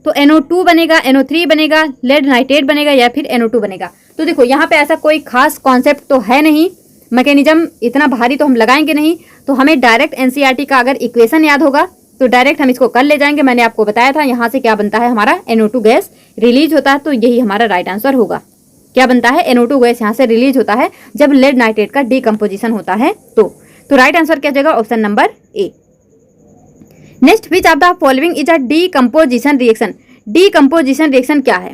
[SPEAKER 1] तो NO2 बनेगा, NO3 बनेगा, लेड नाइट्रेट बनेगा या फिर NO2 बनेगा। तो देखो यहाँ पे ऐसा कोई खास कॉन्सेप्ट तो है नहीं, मैकेनिज्म इतना भारी तो हम लगाएंगे नहीं, तो हमें डायरेक्ट NCERT का अगर इक्वेशन याद होगा तो डायरेक्ट हम इसको कर ले जाएंगे। मैंने आपको बताया था यहाँ से क्या बनता है, हमारा NO2 गैस रिलीज होता है, तो यही हमारा राइट आंसर होगा। क्या बनता है, NO2 गैस यहाँ से रिलीज होता है जब लेड नाइट्रेट का डीकम्पोजिशन होता है। तो राइट आंसर क्या जाएगा, option number A. Next, which of the following is a decomposition reaction. Decomposition reaction क्या है,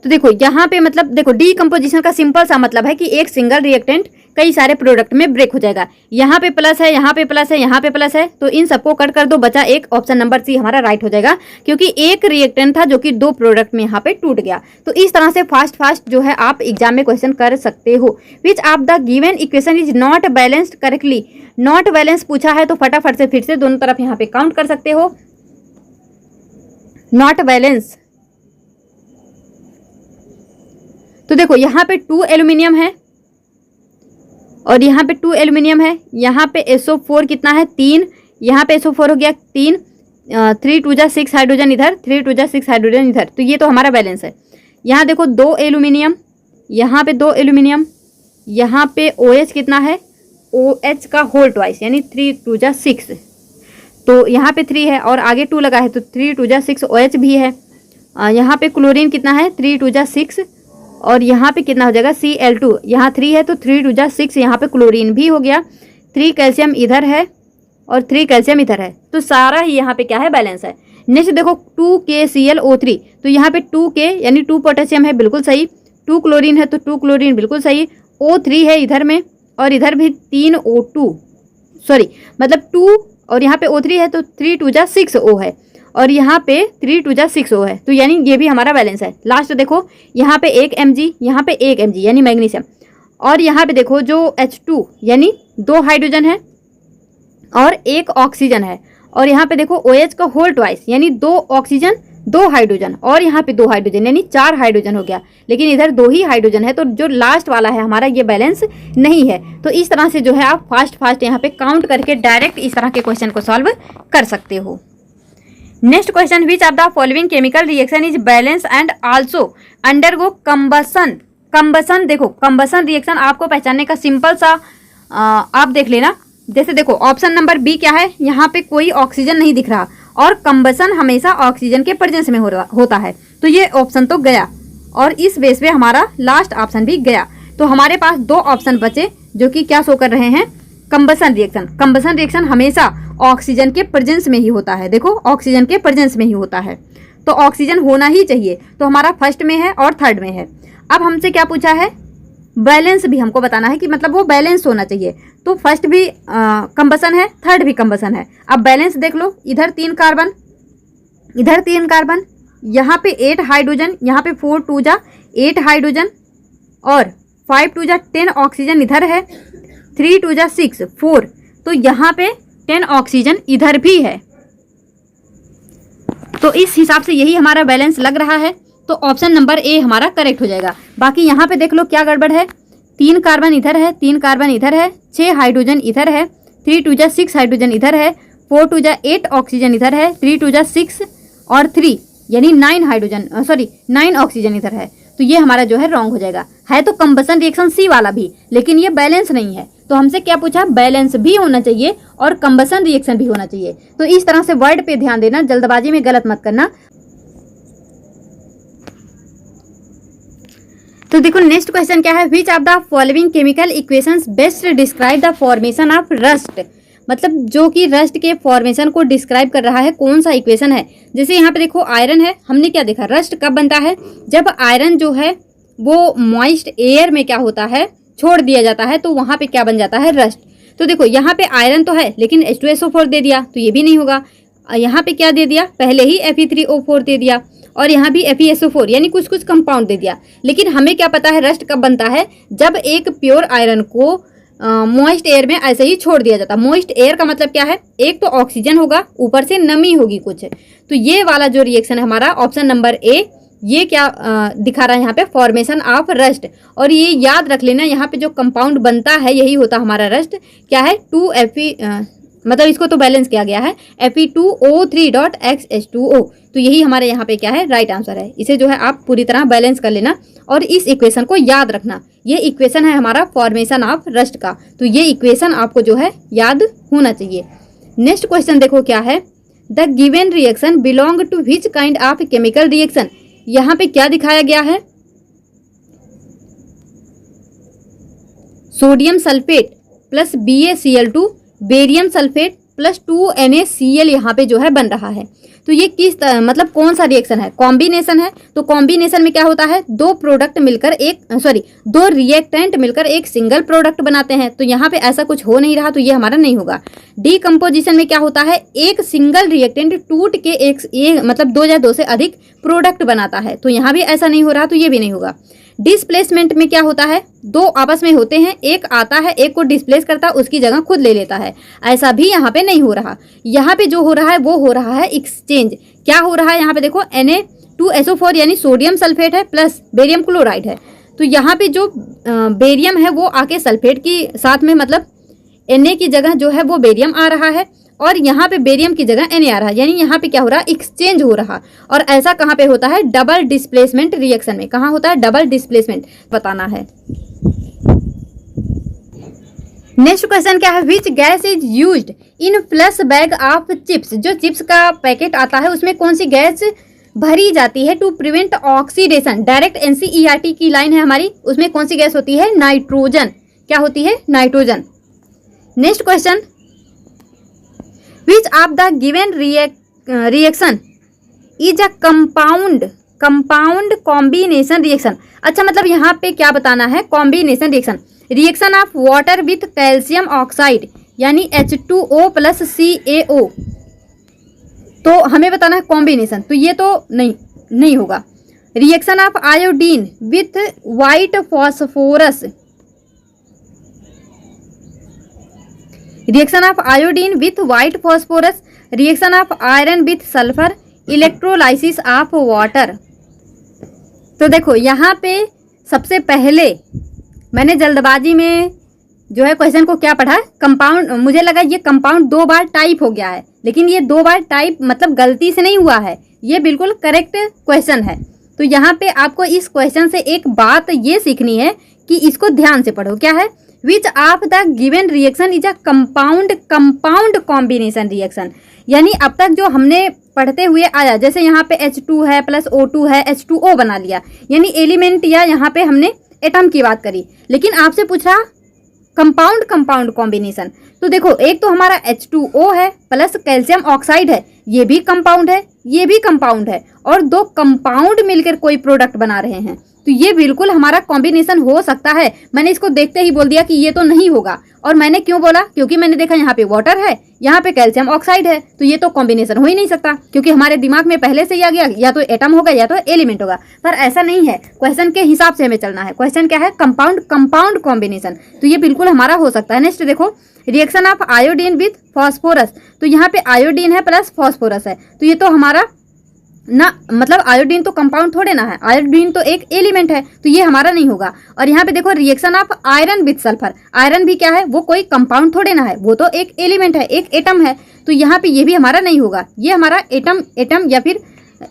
[SPEAKER 1] तो देखो यहाँ पे मतलब देखो डीकम्पोजिशन का सिंपल सा मतलब है कि एक सिंगल रिएक्टेंट कई सारे प्रोडक्ट में ब्रेक हो जाएगा। यहाँ पे प्लस है, यहाँ पे प्लस है, यहाँ पे प्लस है, तो इन सबको कट कर दो, बचा एक, ऑप्शन नंबर सी हमारा राइट हो जाएगा, क्योंकि एक रिएक्टेंट था जो कि दो प्रोडक्ट में यहाँ पे टूट गया। तो इस तरह से फास्ट जो है आप एग्जाम में क्वेश्चन कर सकते हो। विच of the given equation is not balanced correctly. Not balance पूछा है तो फटाफट से फिर से दोनों तरफ यहाँ पे काउंट कर सकते हो। नॉट बैलेंस, तो देखो यहाँ पे 2 एल्यूमिनियम है और यहाँ पे 2 एल्यूमिनियम है, यहाँ पे SO4 कितना है, 3, यहाँ पे SO4 हो गया 3, 3 2 जा 6 हाइड्रोजन इधर, 3 2 जा 6 हाइड्रोजन इधर, तो ये तो हमारा बैलेंस है। यहाँ देखो 2 एल्यूमिनियम, यहाँ पे 2 एल्यूमिनियम, यहाँ पे OH कितना है, OH का होल ट्वाइस यानी 3 2 जा 6, तो यहाँ पे 3 है और आगे 2 लगा है तो 3 2 जा 6 OH भी है। यहाँ पे क्लोरीन कितना है, 3 2 जा 6, और यहाँ पे कितना हो जाएगा Cl2, यहाँ 3 है तो 3 2 जा 6, यहाँ पे क्लोरीन भी हो गया, 3 कैल्शियम इधर है और 3 कैल्शियम इधर है, तो सारा ही यहाँ पे क्या है, बैलेंस है। नेक्स्ट देखो 2KClO3, तो यहाँ पे 2K यानी 2 पोटेशियम है, बिल्कुल सही, 2 क्लोरीन है तो 2 क्लोरीन बिल्कुल सही, O3 है इधर में और इधर भी 3 O2, सॉरी मतलब 2 और यहाँ पे O3 है तो 3 2 जा 6 O है और यहाँ पे 3 2 जा 6 O है, तो यानी ये भी हमारा बैलेंस है। लास्ट देखो यहाँ पे 1 Mg, यहाँ पे 1 Mg यानी मैग्नीशियम, और यहाँ पे देखो जो H2 यानी 2 हाइड्रोजन है और 1 ऑक्सीजन है, और यहाँ पे देखो OH का होल ट्वाइस यानी 2 ऑक्सीजन 2 हाइड्रोजन और यहाँ पे 2 हाइड्रोजन यानी 4 हाइड्रोजन हो गया, लेकिन इधर 2 ही हाइड्रोजन है, तो जो लास्ट वाला है हमारा ये बैलेंस नहीं है। तो इस तरह से जो है आप फास्ट यहाँ पे काउंट करके डायरेक्ट इस तरह के क्वेश्चन को सॉल्व कर सकते हो। Next question, which of the following chemical reaction is balance and also undergo combustion. Combustion देखो कंबसन रिएक्शन आपको पहचानने का सिंपल सा आप देख लेना, जैसे देखो ऑप्शन नंबर बी क्या है, यहाँ पे कोई ऑक्सीजन नहीं दिख रहा और कंबसन हमेशा ऑक्सीजन के प्रेजेंस में होता है, तो ये ऑप्शन तो गया और इस बेस पे हमारा लास्ट ऑप्शन भी गया। तो हमारे पास 2 ऑप्शन बचे जो कि क्या शो कर रहे हैं, कंबसन रिएक्शन। कंबसन रिएक्शन हमेशा ऑक्सीजन के प्रेजेंस में ही होता है, देखो ऑक्सीजन के प्रेजेंस में ही होता है, तो ऑक्सीजन होना ही चाहिए, तो हमारा फर्स्ट में है और थर्ड में है। अब हमसे क्या पूछा है, बैलेंस भी हमको बताना है कि मतलब वो बैलेंस होना चाहिए, तो फर्स्ट भी कंबसन है, थर्ड भी कंबसन है। अब बैलेंस देख लो, इधर 3 कार्बन, इधर 3 कार्बन, यहाँ पे 8 हाइड्रोजन, यहाँ पे 4 2 जा 8 हाइड्रोजन और 5 2 जा 10 ऑक्सीजन इधर है, 3 2 जा 6 4, तो यहाँ पे 10 ऑक्सीजन इधर भी है, तो इस हिसाब से यही हमारा बैलेंस लग रहा है, तो ऑप्शन नंबर ए हमारा करेक्ट हो जाएगा। बाकी यहाँ पे देख लो क्या गड़बड़ है, 3 कार्बन इधर है, 3 कार्बन इधर है, 6 हाइड्रोजन इधर है, 3 2 जा 6 हाइड्रोजन इधर है, 4 2 जा 8 ऑक्सीजन इधर है, 3 2 जा 6 और 3 यानी 9 हाइड्रोजन 9 ऑक्सीजन इधर है, तो ये हमारा जो है रॉन्ग हो जाएगा। है तो कंबसन रिएक्शन सी वाला भी, लेकिन ये बैलेंस नहीं है, तो हमसे क्या पूछा, बैलेंस भी होना चाहिए और कंबसन रिएक्शन भी होना चाहिए। तो इस तरह से वर्ड पे ध्यान देना, जल्दबाजी में गलत मत करना। तो देखो नेक्स्ट क्वेश्चन क्या है, which of the following chemical equations best describe the formation of rust. मतलब जो कि रस्ट के फॉर्मेशन को डिस्क्राइब कर रहा है, कौन सा इक्वेशन है। जैसे यहाँ पे देखो आयरन है, हमने क्या देखा, रस्ट कब बनता है, जब आयरन जो है वो मॉइस्ट एयर में क्या होता है, छोड़ दिया जाता है, तो वहाँ पे क्या बन जाता है, रस्ट। तो देखो यहाँ पे आयरन तो है लेकिन H2SO4 दे दिया तो ये भी नहीं होगा। यहाँ पे क्या दे दिया, पहले ही Fe3O4 दे दिया और यहाँ भी FeSO4 यानी कुछ कुछ कंपाउंड दे दिया। लेकिन हमें क्या पता है रस्ट कब बनता है, जब एक प्योर आयरन को मॉइस्ट एयर में ऐसे ही छोड़ दिया जाता। मॉइस्ट एयर का मतलब क्या है, एक तो ऑक्सीजन होगा, ऊपर से नमी होगी कुछ। तो ये वाला जो रिएक्शन है हमारा ऑप्शन नंबर ए, ये क्या दिखा रहा है यहाँ पे, फॉर्मेशन ऑफ रस्ट। और ये याद रख लेना, यहाँ पे जो कंपाउंड बनता है यही होता हमारा रस्ट। क्या है, 2Fe मतलब इसको तो बैलेंस किया गया है, Fe2O3.XH2O। तो यही हमारे यहाँ पे क्या है, राइट आंसर है। इसे जो है आप पूरी तरह बैलेंस कर लेना और इस इक्वेशन को याद रखना। ये इक्वेशन है हमारा फॉर्मेशन ऑफ रस्ट का, तो ये इक्वेशन आपको जो है याद होना चाहिए। नेक्स्ट क्वेश्चन देखो क्या है, the given reaction belong to which kind of chemical reaction. यहाँ पे क्या दिखाया गया है, sodium sulphate plus BaCl2 barium sulphate plus 2NaCl यहाँ पे जो है बन रहा है। तो ये किस मतलब कौन सा रिएक्शन है, कॉम्बिनेशन है। तो कॉम्बिनेशन में क्या होता है, दो प्रोडक्ट मिलकर दो रिएक्टेंट मिलकर एक सिंगल प्रोडक्ट बनाते हैं। तो यहाँ पे ऐसा कुछ हो नहीं रहा, तो ये हमारा नहीं होगा। डीकम्पोजिशन में क्या होता है, एक सिंगल रिएक्टेंट टूट के एक मतलब दो या दो से अधिक प्रोडक्ट बनाता है। तो यहाँ भी ऐसा नहीं हो रहा, तो ये भी नहीं होगा। डिस्प्लेसमेंट में क्या होता है, दो आपस में होते हैं, एक आता है एक को डिस्प्लेस करता है, उसकी जगह खुद ले लेता है। ऐसा भी यहाँ पे नहीं हो रहा। यहाँ पे जो हो रहा है वो हो रहा है एक्सचेंज। क्या हो रहा है यहाँ पे देखो, Na2SO4 यानी सोडियम सल्फेट है प्लस बेरियम क्लोराइड है। तो यहाँ पे जो बेरियम है वो आके सल्फेट की साथ में मतलब Na की जगह जो है वो बेरियम आ रहा है और यहाँ पे बेरियम की जगह Na आ रहा है। यानी यहाँ पे क्या हो रहा है, एक्सचेंज हो रहा। और ऐसा कहाँ पे होता है, डबल डिस्प्लेसमेंट रिएक्शन में। कहाँ होता है, डबल डिस्प्लेसमेंट, बताना है। नेक्स्ट क्वेश्चन क्या है, which gas is used in flush bag of chips. जो चिप्स का पैकेट आता है उसमें कौन सी गैस भरी जाती है to prevent oxidation. Direct NCERT की लाइन है हमारी, उसमें कौन सी गैस होती है, नाइट्रोजन। क्या होती है, nitrogen. Next question, which of the given reaction is a compound combination reaction. अच्छा मतलब यहाँ पे क्या बताना है, combination reaction. Reaction of water with calcium oxide यानी H2O प्लस CaO। तो हमें बताना है कॉम्बिनेशन, तो ये तो नहीं होगा। Reaction of iodine with white phosphorus, reaction of iodine with white phosphorus, reaction of iron with sulphur, electrolysis of water. तो देखो यहाँ पे सबसे पहले मैंने जल्दबाजी में जो है क्वेश्चन को क्या पढ़ा, कंपाउंड। मुझे लगा ये कंपाउंड दो बार टाइप हो गया है, लेकिन ये दो बार टाइप मतलब गलती से नहीं हुआ है, ये बिल्कुल करेक्ट क्वेश्चन है। तो यहाँ पे आपको इस क्वेश्चन से एक बात ये सीखनी है कि इसको ध्यान से पढ़ो। क्या है, which of the given reaction is a compound combination reaction. यानी अब तक जो हमने पढ़ते हुए आया, जैसे यहाँ पे H2 है प्लस O2 है, H2O बना लिया, यानी एलिमेंट या यहाँ पे हमने एटम की बात करी। लेकिन आपसे पूछ रहा कंपाउंड कॉम्बिनेशन। तो देखो एक तो हमारा H2O है प्लस कैल्शियम ऑक्साइड है, ये भी कंपाउंड है, ये भी कंपाउंड है, और दो कंपाउंड मिलकर कोई प्रोडक्ट बना रहे हैं। तो ये बिल्कुल हमारा कॉम्बिनेशन हो सकता है। मैंने इसको देखते ही बोल दिया कि ये तो नहीं होगा। और मैंने क्यों बोला, क्योंकि मैंने देखा यहाँ पे वाटर है, यहाँ पे कैल्शियम ऑक्साइड है, तो ये तो कॉम्बिनेशन हो ही नहीं सकता, क्योंकि हमारे दिमाग में पहले से ही आ गया या तो एटम होगा या तो एलिमेंट होगा। पर ऐसा नहीं है, क्वेश्चन के हिसाब से हमें चलना है। क्वेश्चन क्या है, कंपाउंड कॉम्बिनेशन, तो ये बिल्कुल हमारा हो सकता है। नेक्स्ट देखो, reaction of iodine with phosphorus. तो यहाँ पे आयोडीन है प्लस फॉस्फोरस है, तो ये तो हमारा ना मतलब आयोडीन तो कंपाउंड थोड़े ना है, आयोडीन तो एक एलिमेंट है, तो ये हमारा नहीं होगा। और यहाँ पे देखो reaction of iron with sulphur, iron भी क्या है, वो कोई कंपाउंड थोड़े ना है, वो तो एक एलिमेंट है, एक एटम है। तो यहाँ पे ये भी हमारा नहीं होगा, ये हमारा एटम या फिर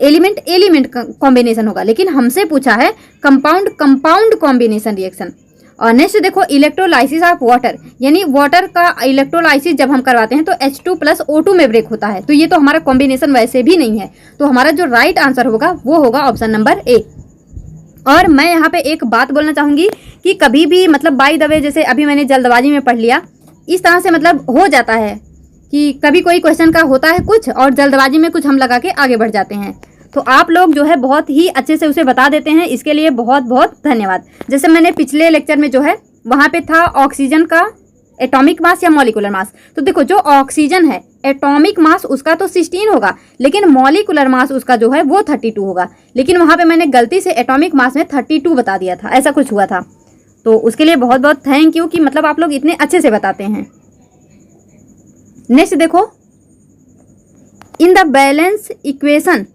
[SPEAKER 1] एलिमेंट कॉम्बिनेशन होगा। लेकिन हमसे पूछा है कंपाउंड कॉम्बिनेशन रिएक्शन। और नेक्स्ट देखो, इलेक्ट्रोलाइसिस ऑफ वाटर, यानी वाटर का इलेक्ट्रोलाइसिस जब हम करवाते हैं तो H2 प्लस O2 में ब्रेक होता है, तो ये तो हमारा कॉम्बिनेशन वैसे भी नहीं है। तो हमारा जो राइट आंसर होगा वो होगा ऑप्शन नंबर ए। और मैं यहाँ पे एक बात बोलना चाहूँगी कि कभी भी मतलब बाय द वे, जैसे अभी मैंने जल्दबाजी में पढ़ लिया, इस तरह से मतलब हो जाता है कि कभी कोई क्वेश्चन का होता है कुछ और जल्दबाजी में कुछ हम लगा के आगे बढ़ जाते हैं। तो आप लोग जो है बहुत ही अच्छे से उसे बता देते हैं, इसके लिए बहुत बहुत धन्यवाद। जैसे मैंने पिछले लेक्चर में जो है वहाँ पे था ऑक्सीजन का एटॉमिक मास या मॉलिकुलर मास। तो देखो जो ऑक्सीजन है एटॉमिक मास उसका तो 16 होगा, लेकिन मॉलिकुलर मास उसका जो है वो 32 होगा। लेकिन वहाँ पे मैंने गलती से एटॉमिक मास में 32 बता दिया था, ऐसा कुछ हुआ था। तो उसके लिए बहुत बहुत थैंक यू कि मतलब आप लोग इतने अच्छे से बताते हैं। नेक्स्ट देखो, in the balance equation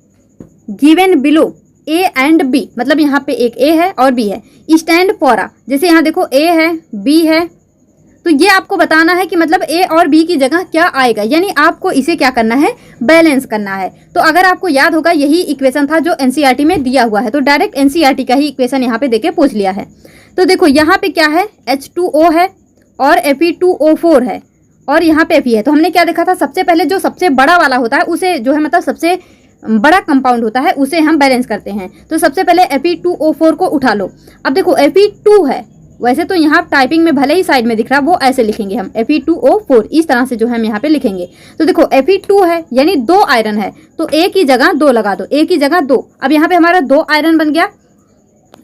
[SPEAKER 1] given below A and B, मतलब यहाँ पे एक ए है और बी है, स्टैंड फॉर आ, जैसे यहाँ देखो ए है बी है, तो ये आपको बताना है कि मतलब ए और बी की जगह क्या आएगा, यानी आपको इसे क्या करना है, बैलेंस करना है। तो अगर आपको याद होगा यही इक्वेशन था जो एनसीईआरटी में दिया हुआ है, तो डायरेक्ट एनसीईआरटी का ही इक्वेशन यहाँ पे देके पूछ लिया है। तो देखो यहाँ पे क्या है, H2O है और Fe2O4 है और यहाँ पे Fe है। तो हमने क्या देखा था, सबसे पहले जो सबसे बड़ा वाला होता है उसे जो है मतलब सबसे बड़ा कंपाउंड होता है उसे हम बैलेंस करते हैं। तो सबसे पहले Fe2O4 को उठा लो। अब देखो Fe2 है, वैसे तो यहाँ टाइपिंग में भले ही साइड में दिख रहा है, वो ऐसे लिखेंगे हम Fe2O4, इस तरह से जो हम यहाँ पे लिखेंगे। तो देखो Fe2 है यानी 2 आयरन है, तो ए की जगह 2 लगा दो, ए की जगह 2। अब यहाँ पे हमारा 2 आयरन बन गया।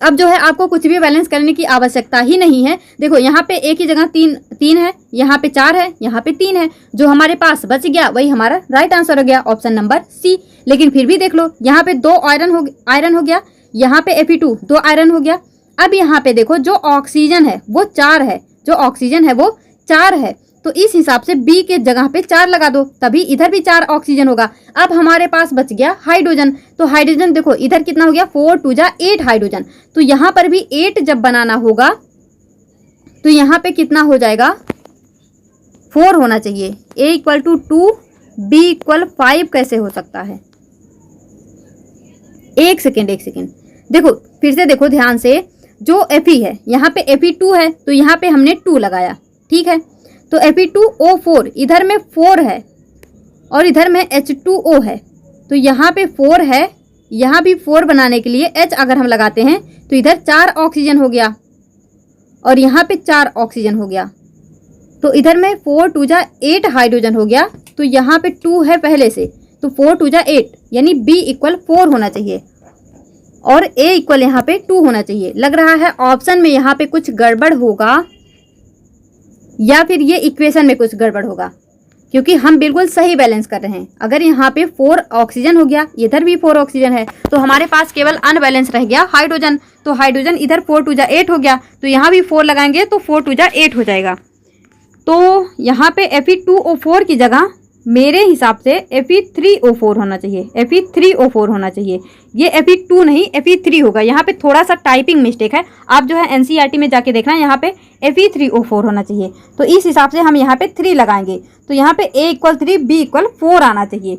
[SPEAKER 1] अब जो है आपको कुछ भी बैलेंस करने की आवश्यकता ही नहीं है। देखो यहाँ पे ए की जगह 3 है, यहाँ पे 4 है, यहाँ पे 3 है, जो हमारे पास बच गया वही हमारा राइट आंसर हो गया, ऑप्शन नंबर सी। लेकिन फिर भी देख लो यहाँ पे 2 आयरन हो गया, यहाँ पे Fe2 2 आयरन हो गया। अब यहाँ पे देखो जो ऑक्सीजन है वो 4 है, जो ऑक्सीजन है वो 4 है, तो इस हिसाब से बी के जगह पे 4 लगा दो, तभी इधर भी 4 ऑक्सीजन होगा। अब हमारे पास बच गया हाइड्रोजन, तो हाइड्रोजन देखो इधर कितना हो गया, 4 2 जा 8 हाइड्रोजन। तो यहाँ पर भी 8 जब बनाना होगा तो यहाँ पे कितना हो जाएगा, 4 होना चाहिए। A = 2 B = 5 कैसे हो सकता है, एक सेकेंड देखो फिर से देखो ध्यान से, जो Fe है यहाँ पे Fe2 है तो यहाँ पे हमने 2 लगाया, ठीक है। तो Fe2O4 इधर में 4 है और इधर में H2O है, तो यहाँ पे 4 है, यहाँ भी 4 बनाने के लिए H अगर हम लगाते हैं तो इधर 4 ऑक्सीजन हो गया और यहाँ पे 4 ऑक्सीजन हो गया। तो इधर में 4 2 जा 8 हाइड्रोजन हो गया, तो यहाँ पे 2 है पहले से, तो 4 2 जा 8 यानी B = 4 होना चाहिए और A = यहाँ पे 2 होना चाहिए। लग रहा है ऑप्शन में यहाँ पे कुछ गड़बड़ होगा या फिर ये इक्वेशन में कुछ गड़बड़ होगा, क्योंकि हम बिल्कुल सही बैलेंस कर रहे हैं। अगर यहाँ पे 4 ऑक्सीजन हो गया, इधर भी 4 ऑक्सीजन है, तो हमारे पास केवल अनबैलेंस रह गया हाइड्रोजन। तो हाइड्रोजन इधर 4 2 जा 8 हो गया, तो यहाँ भी 4 लगाएंगे तो 4 2 जा 8 हो जाएगा। तो यहाँ पे Fe2O4 की जगह मेरे हिसाब से Fe3O4 होना चाहिए, Fe3O4 होना चाहिए। ये Fe2 नहीं Fe3 होगा। यहाँ पे थोड़ा सा टाइपिंग मिस्टेक है, आप जो है एनसीईआरटी में जाके देखना, यहाँ पे Fe3O4 होना चाहिए। तो इस हिसाब से हम यहाँ पे 3 लगाएंगे, तो यहाँ पे A = 3 B = 4 आना चाहिए।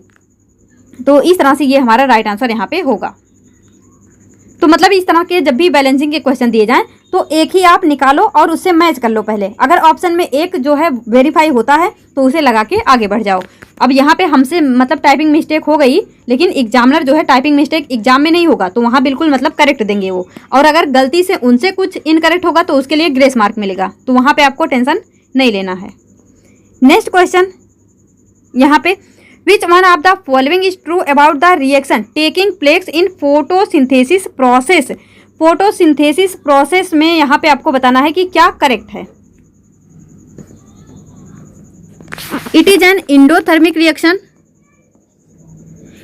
[SPEAKER 1] तो इस तरह से ये हमारा राइट आंसर यहाँ पे होगा। तो मतलब इस तरह के जब भी बैलेंसिंग के क्वेश्चन दिए जाएं तो एक ही आप निकालो और उससे मैच कर लो पहले। अगर ऑप्शन में एक जो है वेरीफाई होता है तो उसे लगा के आगे बढ़ जाओ। अब यहाँ पे हमसे मतलब टाइपिंग मिस्टेक हो गई, लेकिन एग्जामिनर जो है टाइपिंग मिस्टेक एग्जाम में नहीं होगा, तो वहाँ बिल्कुल मतलब करेक्ट देंगे वो। और अगर गलती से उनसे कुछ इनकरेक्ट होगा तो उसके लिए ग्रेस मार्क मिलेगा, तो वहाँ पर आपको टेंशन नहीं लेना है। नेक्स्ट क्वेश्चन यहाँ पे, Which one of the following is true about the reaction taking place in photosynthesis process? Photosynthesis process में यहाँ पे आपको बताना है कि क्या करेक्ट है। It is an endothermic reaction,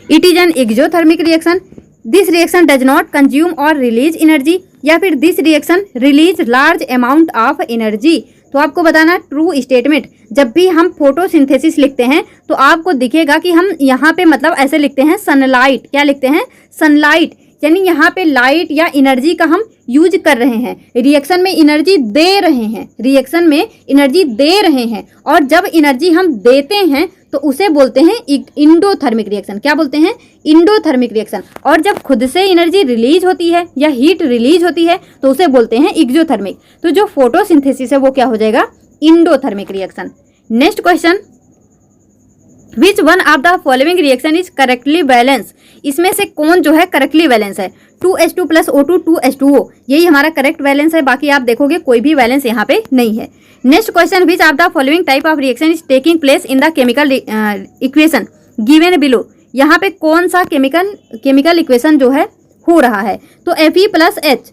[SPEAKER 1] it is an exothermic reaction, this reaction does not consume और रिलीज एनर्जी, या फिर this reaction release large amount of energy. तो आपको बताना ट्रू स्टेटमेंट। जब भी हम फोटोसिंथेसिस लिखते हैं तो आपको दिखेगा कि हम यहाँ पे मतलब ऐसे लिखते हैं सनलाइट, क्या लिखते हैं, सनलाइट, यानी यहाँ पे लाइट या एनर्जी का हम यूज कर रहे हैं, रिएक्शन में एनर्जी दे रहे हैं, रिएक्शन में एनर्जी दे रहे हैं। और जब एनर्जी हम देते हैं तो उसे बोलते हैं इंडोथर्मिक रिएक्शन। क्या बोलते हैं, इंडोथर्मिक रिएक्शन। और जब खुद से एनर्जी रिलीज होती है या हीट रिलीज होती है तो उसे बोलते हैं एक्सोथर्मिक। तो जो फोटोसिंथेसिस है वो क्या हो जाएगा, endothermic reaction. Next question which one of the following reaction is correctly balance, इसमें से कौन जो है करेक्टली बैलेंस है। 2H2 प्लस O2 2H2O, यही हमारा करेक्ट बैलेंस है, बाकी आप देखोगे कोई भी बैलेंस यहाँ पे नहीं है। Next question, which of the following type of reaction is taking place in the chemical equation given below, यहाँ पे कौन सा केमिकल इक्वेशन जो है हो रहा है। तो Fe प्लस S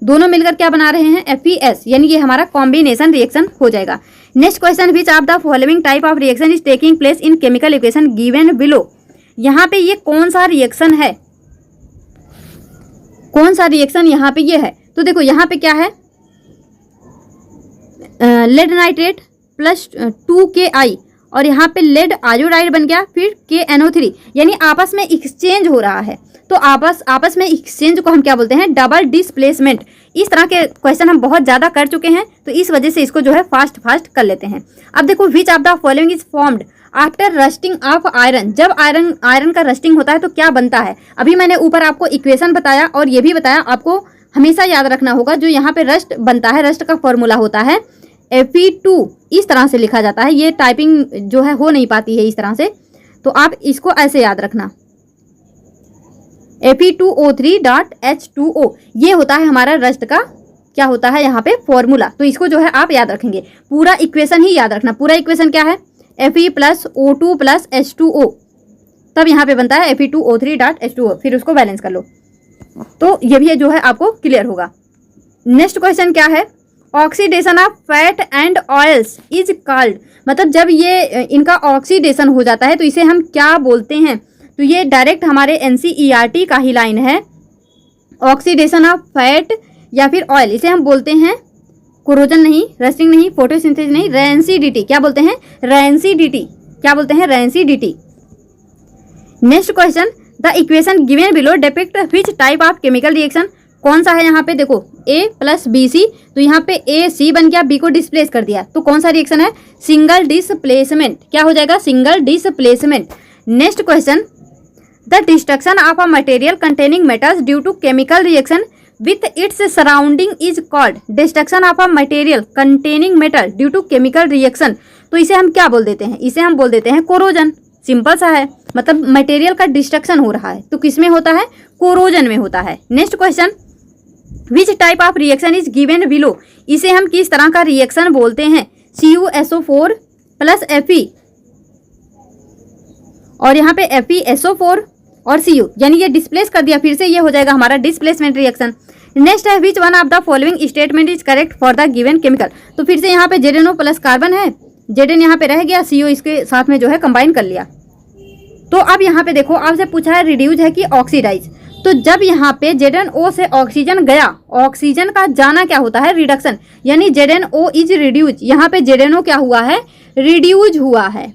[SPEAKER 1] दोनों मिलकर क्या बना रहे हैं, FeS, यानी ये हमारा कॉम्बिनेशन रिएक्शन हो जाएगा। Next question, which of the following type of reaction is taking place in chemical equation given below, यहाँ पे ये कौन सा रिएक्शन है, कौन सा रिएक्शन यहाँ पे ये है। तो देखो यहाँ पे क्या है, लेड नाइट्रेट प्लस 2Ki और यहाँ पे लेड आयोडाइड बन गया, फिर KNO3, यानी आपस में एक्सचेंज हो रहा है। तो आपस में एक्सचेंज को हम क्या बोलते हैं, डबल डिस्प्लेसमेंट। इस तरह के क्वेश्चन हम बहुत ज़्यादा कर चुके हैं, तो इस वजह से इसको जो है फास्ट कर लेते हैं। अब देखो, which of the following is formed after rusting of iron, जब आयरन का रस्टिंग होता है तो क्या बनता है। अभी मैंने ऊपर आपको इक्वेशन बताया और ये भी बताया, आपको हमेशा याद रखना होगा जो यहाँ पे रस्ट बनता है, रस्ट का फॉर्मूला होता है Fe2, इस तरह से लिखा जाता है। ये टाइपिंग जो है हो नहीं पाती है इस तरह से, तो आप इसको ऐसे याद रखना, Fe2O3.H2O, ये होता है हमारा रस्ट का क्या होता है यहाँ पे फॉर्मूला। तो इसको जो है आप याद रखेंगे, पूरा इक्वेशन ही याद रखना। पूरा इक्वेशन क्या है, Fe plus O2 plus H2O, तब यहाँ पे बनता है Fe2O3.H2O, फिर उसको बैलेंस कर लो, तो ये भी जो है आपको क्लियर होगा। नेक्स्ट क्वेश्चन क्या है, oxidation of fat and oils is called, मतलब जब ये इनका ऑक्सीडेशन हो जाता है तो इसे हम क्या बोलते हैं। तो ये डायरेक्ट हमारे NCERT का ही लाइन है, ऑक्सीडेशन ऑफ फैट या फिर ऑयल, इसे हम बोलते हैं कोरोजन नहीं, रस्टिंग नहीं, फोटोसिंथेसिस नहीं, रेंसिडिटी। क्या बोलते हैं, रेंसिडिटी। क्या बोलते हैं, rancidity. Next question, the equation given below depict which type of chemical reaction, कौन सा है यहाँ पे, देखो A प्लस BC, तो यहाँ पे AC बन गया, B को डिस्प्लेस कर दिया, तो कौन सा रिएक्शन है, सिंगल डिस्प्लेसमेंट। क्या हो जाएगा, single displacement. Next question, the destruction of a material containing metals due to chemical reaction with its surrounding is called, destruction of a material containing metal due to chemical reaction, तो इसे हम क्या बोल देते हैं, इसे हम बोल देते हैं कोरोजन। सिंपल सा है, मतलब मटेरियल का डिस्ट्रक्शन हो रहा है तो किस में होता है, कोरोजन में होता है। Next question, which type of reaction is given below, इसे हम किस तरह का रिएक्शन बोलते हैं, CuSO4 प्लस Fe और यहाँ पे FeSO4 और Cu, यानी ये डिस्प्लेस कर दिया, फिर से ये हो जाएगा हमारा डिस्प्लेसमेंट रिएक्शन। नेक्स्ट है, विच one of the following statement is correct for the given chemical, तो फिर से यहाँ पे ZnO प्लस कार्बन है, Zn यहाँ पे रह गया, CO इसके साथ में जो है कंबाइन कर लिया। तो अब यहाँ पे देखो, आपसे पूछा है रिड्यूज है कि ऑक्सीडाइज, तो जब यहाँ पे ZnO से ऑक्सीजन गया, ऑक्सीजन का जाना क्या होता है, रिडक्शन, यानी ZnO इज रिड्यूज, यहाँ पे ZnO क्या हुआ है, रिड्यूज हुआ है।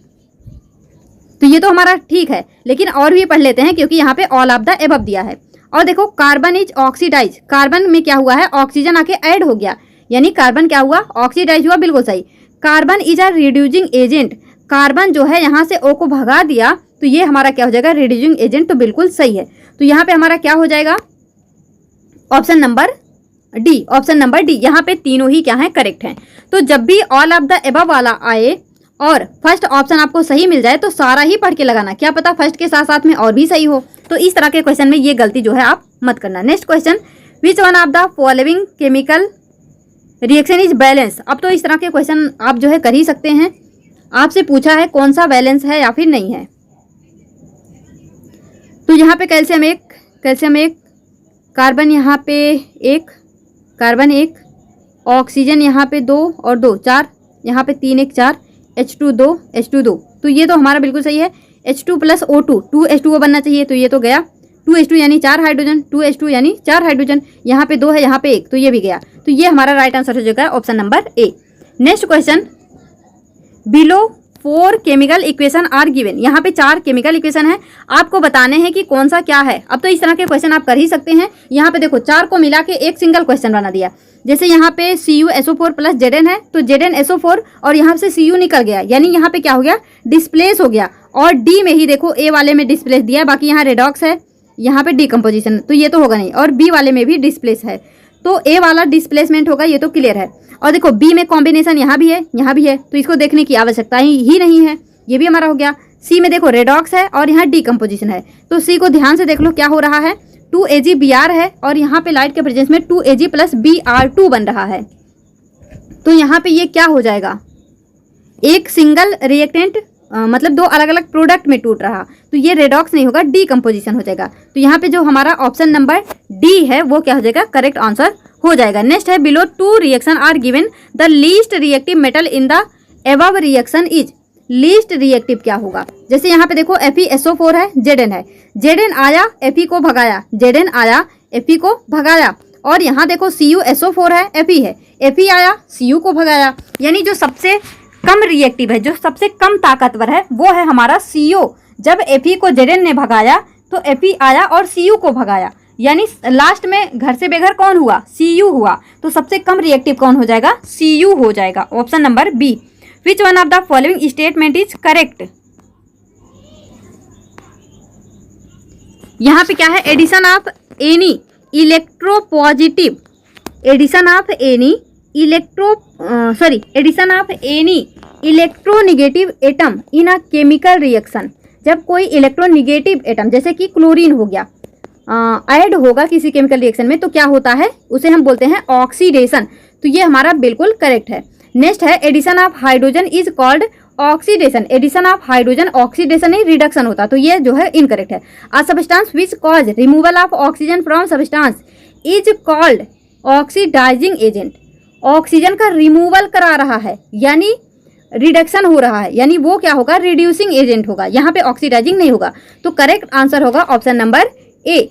[SPEAKER 1] तो ये तो हमारा ठीक है, लेकिन और भी पढ़ लेते हैं क्योंकि यहाँ पे ऑल ऑफ द एबव दिया है। और देखो, कार्बन इज ऑक्सीडाइज, कार्बन में क्या हुआ है, ऑक्सीजन आके ऐड हो गया, यानी कार्बन क्या हुआ, ऑक्सीडाइज हुआ, बिल्कुल सही। Carbon is a reducing agent, carbon जो है यहाँ से O को भगा दिया, तो ये हमारा क्या हो जाएगा, रिड्यूसिंग एजेंट, तो बिल्कुल सही है। तो यहाँ पे हमारा क्या हो जाएगा, option number D, option number D, यहाँ पे तीनों ही क्या है, करेक्ट हैं। तो जब भी ऑल ऑफ द एबव वाला आए और फर्स्ट ऑप्शन आपको सही मिल जाए तो सारा ही पढ़ के लगाना, क्या पता फर्स्ट के साथ साथ में और भी सही हो। तो इस तरह के क्वेश्चन में ये गलती जो है आप मत करना। Next question, which one of the following chemical reaction is balance, अब तो इस तरह के क्वेश्चन आप जो है कर ही सकते हैं, आपसे पूछा है कौन सा बैलेंस है या फिर नहीं है। तो यहाँ पे कैल्शियम एक, कार्बन यहाँ पे एक, कार्बन एक, ऑक्सीजन यहाँ पे 2 और 2 4, यहाँ पे 3 1 4, H2 2, तो ये तो हमारा बिल्कुल सही है। H2 प्लस O2 2H2O बनना चाहिए, तो ये तो गया, 2H2 यानी 4 हाइड्रोजन, 2H2 यानी 4 हाइड्रोजन, यहाँ पे 2 है, यहाँ पे 1, तो ये भी गया, तो ये हमारा राइट आंसर हो जाएगा option number A. Next question, below 4 chemical equation are given, यहाँ पे 4 केमिकल इक्वेशन है, आपको बताने हैं कि कौन सा क्या है। अब तो इस तरह के क्वेश्चन आप कर ही सकते हैं। यहाँ पे देखो 4 को मिला के एक सिंगल क्वेश्चन बना दिया, जैसे यहाँ पे CuSO4 प्लस Zn है, तो ZnSO4 और यहाँ से Cu निकल गया, यानी यहाँ पे क्या हो गया, डिस्प्लेस हो गया। और डी में ही देखो ए वाले में डिस्प्लेस दिया है, बाकी यहाँ रेडॉक्स है, यहाँ पे डिकम्पोजिशन, तो ये तो होगा नहीं, और बी वाले में भी डिस्प्लेस है, तो ए वाला डिस्प्लेसमेंट होगा, ये तो क्लियर है। और देखो बी में कॉम्बिनेशन यहाँ भी है, यहाँ भी है, तो इसको देखने की आवश्यकता ही नहीं है, ये भी हमारा हो गया। सी में देखो रेडॉक्स है और यहाँ डीकम्पोजिशन है, तो सी को ध्यान से देख लो क्या हो रहा है, 2AgBr है और यहाँ पे लाइट के प्रेजेंस में 2Ag + Br2 बन रहा है। तो यहाँ पे ये क्या हो जाएगा, एक सिंगल रिएक्टेंट मतलब दो अलग अलग प्रोडक्ट में टूट रहा, तो ये रेडॉक्स नहीं होगा, डीकम्पोजिशन हो जाएगा। तो यहाँ पे जो हमारा ऑप्शन नंबर डी है वो क्या हो जाएगा, करेक्ट आंसर हो जाएगा। नेक्स्ट है below 2 reaction are given the least reactive metal in the above reaction is. Least reactive क्या होगा, जैसे यहाँ पे देखो FeSO4 है, Zn है, Zn आया Fe को भगाया, Zn आया Fe को भगाया, और यहाँ देखो CuSO4 है, Fe है, Fe आया Cu को भगाया, यानी जो सबसे कम रिएक्टिव है, जो सबसे कम ताकतवर है वो है हमारा CO। जब Fe को Zn ने भगाया तो Fe आया और Cu को भगाया, यानी लास्ट में घर से बेघर कौन हुआ, Cu हुआ, तो सबसे कम रिएक्टिव कौन हो जाएगा, Cu हो जाएगा। Option number B. Which one of the following statement is correct. यहाँ पे क्या है, addition of any electropositive, addition of any addition of any electronegative atom in a chemical reaction. जब कोई इलेक्ट्रोनिगेटिव एटम जैसे कि क्लोरीन हो गया ऐड होगा किसी केमिकल रिएक्शन में, तो क्या होता है, उसे हम बोलते हैं ऑक्सीडेशन। तो ये हमारा बिल्कुल करेक्ट है। नेक्स्ट है addition of hydrogen is called oxidation. Addition of hydrogen oxidation नहीं, रिडक्शन होता, तो ये जो है इनकरेक्ट है। A substance which cause removal of oxygen from substance is called oxidising agent. Oxygen का रिमूवल करा रहा है यानी रिडक्शन हो रहा है, यानी वो क्या होगा, रिड्यूसिंग एजेंट होगा, यहाँ पे ऑक्सीडाइजिंग नहीं होगा। तो करेक्ट आंसर होगा ऑप्शन नंबर ए।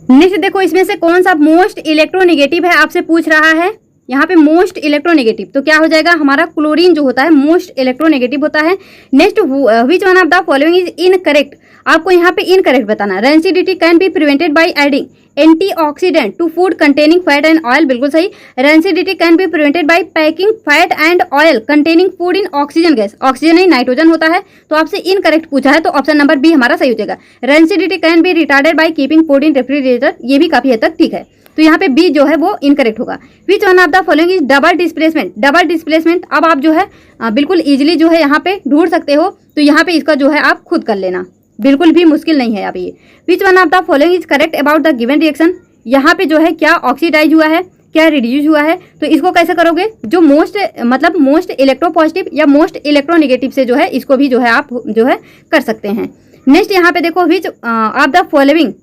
[SPEAKER 1] नेक्स्ट देखो इसमें से कौन सा मोस्ट इलेक्ट्रोनिगेटिव है, आपसे पूछ रहा है यहाँ पे मोस्ट इलेक्ट्रोनेगेटिव, तो क्या हो जाएगा, हमारा क्लोरीन जो होता है मोस्ट इलेक्ट्रोनेगेटिव होता है। Next which one of the following is incorrect. आपको यहाँ पे इनकरेक्ट बताना। Rancidity can be prevented by adding antioxidant to food containing fat and oil, बिल्कुल सही। Rancidity can be prevented by packing fat and oil containing food in oxygen gas. Oxygen नहीं nitrogen होता है, तो आपसे इनकरेक्ट पूछा है, तो ऑप्शन नंबर बी हमारा सही हो जाएगा। Rancidity can B retarded by keeping food in refrigerator, ये भी काफी हद तक ठीक है, तो यहाँ पे बी जो है वो इनकरेक्ट होगा। विच one of the following is double displacement. Double displacement अब आप जो है बिल्कुल इजीली जो है यहाँ पे ढूंढ सकते हो, तो यहाँ पे इसका जो है आप खुद कर लेना, बिल्कुल भी मुश्किल नहीं है। अभी विच one of the following is correct about the given reaction. यहाँ पे जो है क्या ऑक्सीडाइज हुआ है, क्या रिड्यूस हुआ है, तो इसको कैसे करोगे, जो मोस्ट इलेक्ट्रोपॉजिटिव या मोस्ट इलेक्ट्रोनेगेटिव से जो है इसको भी जो है आप जो है कर सकते हैं। नेक्स्ट यहाँ पे देखो which of the following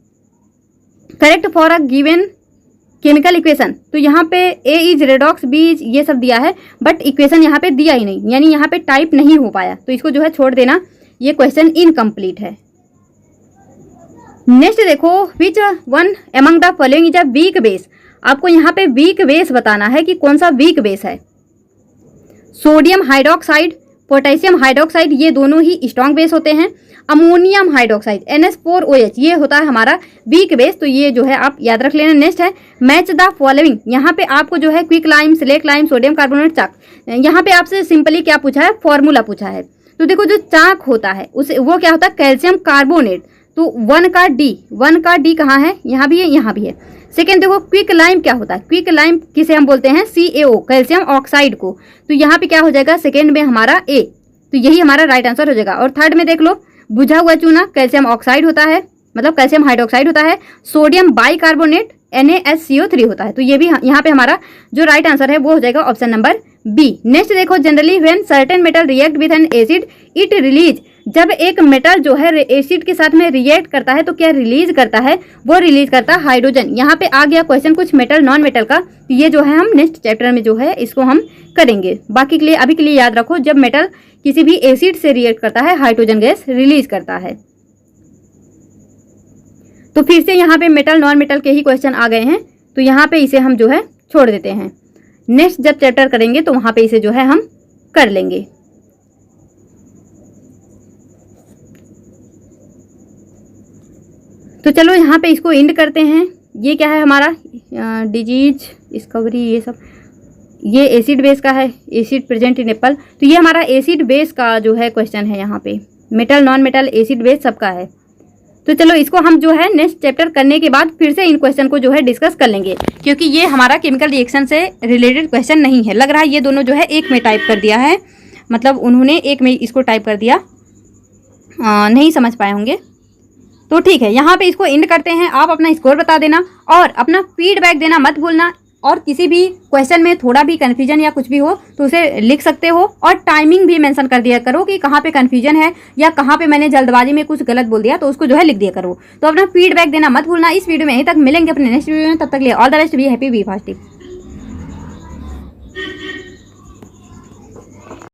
[SPEAKER 1] correct for a given chemical equation. तो यहाँ पे ए इज रेडॉक्स, बी इज, ये सब दिया है, बट इक्वेशन यहाँ पे दिया ही नहीं, यानी यहाँ पे टाइप नहीं हो पाया, तो इसको जो है छोड़ देना, ये क्वेश्चन इनकम्प्लीट है। नेक्स्ट देखो which one among the following is a weak base. आपको यहाँ पे वीक बेस बताना है कि कौन सा वीक बेस है। सोडियम हाइड्रोक्साइड, पोटेशियम हाइड्रोक्साइड, ये दोनों ही स्ट्रॉन्ग बेस होते हैं। अमोनियम हाइड्रोक्साइड NH4OH, ये होता है हमारा वीक बेस, तो ये जो है आप याद रख लेना। नेक्स्ट है मैच द फॉलोइंग। यहाँ पे आपको जो है quick lime, slaked lime, sodium carbonate, chalk, यहाँ पे आपसे सिंपली क्या पूछा है, फॉर्मूला पूछा है। तो देखो जो चाक होता है उसे वो क्या होता है, कैल्शियम कार्बोनेट, तो 1 का डी कहाँ है, यहाँ भी है, यहाँ भी है। सेकेंड देखो क्विक लाइम क्या होता है, क्विक लाइम किसे हम बोलते हैं, CaO, कैल्शियम ऑक्साइड को, तो यहाँ पे क्या हो जाएगा, सेकेंड में हमारा ए, तो यही हमारा राइट आंसर हो जाएगा। और थर्ड में देख लो बुझा हुआ चूना, कैल्शियम ऑक्साइड होता है, मतलब कैल्शियम हाइड्रोक्साइड होता है। सोडियम बाइकार्बोनेट NaSCO3 होता है, तो ये भी यहाँ पे हमारा जो राइट आंसर है वो हो जाएगा ऑप्शन नंबर बी। नेक्स्ट देखो generally when certain metal react with N acid it release. जब एक मेटल जो है एसिड के साथ में रिएक्ट करता है तो क्या रिलीज करता है, वो रिलीज करता है हाइड्रोजन। यहाँ पे आ गया क्वेश्चन कुछ मेटल नॉन मेटल का, ये जो है हम नेक्स्ट चैप्टर में जो है इसको हम करेंगे। बाकी के लिए अभी के लिए याद रखो, जब मेटल किसी भी एसिड से रिएक्ट करता है हाइड्रोजन गैस रिलीज करता है। तो फिर से यहाँ पे मेटल नॉन मेटल के ही क्वेश्चन आ गए हैं, तो यहाँ पे इसे हम जो है छोड़ देते हैं। नेक्स्ट जब चैप्टर करेंगे तो वहाँ पे इसे जो है हम कर लेंगे। तो चलो यहाँ पे इसको एंड करते हैं। ये क्या है हमारा डिजीज डिस्कवरी, ये सब ये एसिड बेस का है, एसिड प्रेजेंट इन एप्पल, तो ये हमारा एसिड बेस का जो है क्वेश्चन है। यहाँ पे metal non metal acid base सबका है। तो चलो इसको हम जो है नेक्स्ट चैप्टर करने के बाद फिर से इन क्वेश्चन को जो है डिस्कस कर लेंगे, क्योंकि ये हमारा केमिकल रिएक्शन से रिलेटेड क्वेश्चन नहीं है। लग रहा है ये दोनों जो है एक में टाइप कर दिया है, मतलब उन्होंने एक में इसको टाइप कर दिया नहीं समझ पाए होंगे। तो ठीक है, यहाँ पे इसको एंड करते हैं। आप अपना स्कोर बता देना और अपना फीडबैक देना मत भूलना। और किसी भी क्वेश्चन में थोड़ा भी कन्फ्यूजन या कुछ भी हो तो उसे लिख सकते हो, और टाइमिंग भी मेंशन कर दिया करो कि कहाँ पे कन्फ्यूजन है या कहाँ पे मैंने जल्दबाजी में कुछ गलत बोल दिया, तो उसको जो है लिख दिया करो। तो अपना फीडबैक देना मत भूलना। इस वीडियो में यहीं तक, मिलेंगे अपने नेक्स्ट वीडियो में, तब तक लिए all the best, be happy, be positive.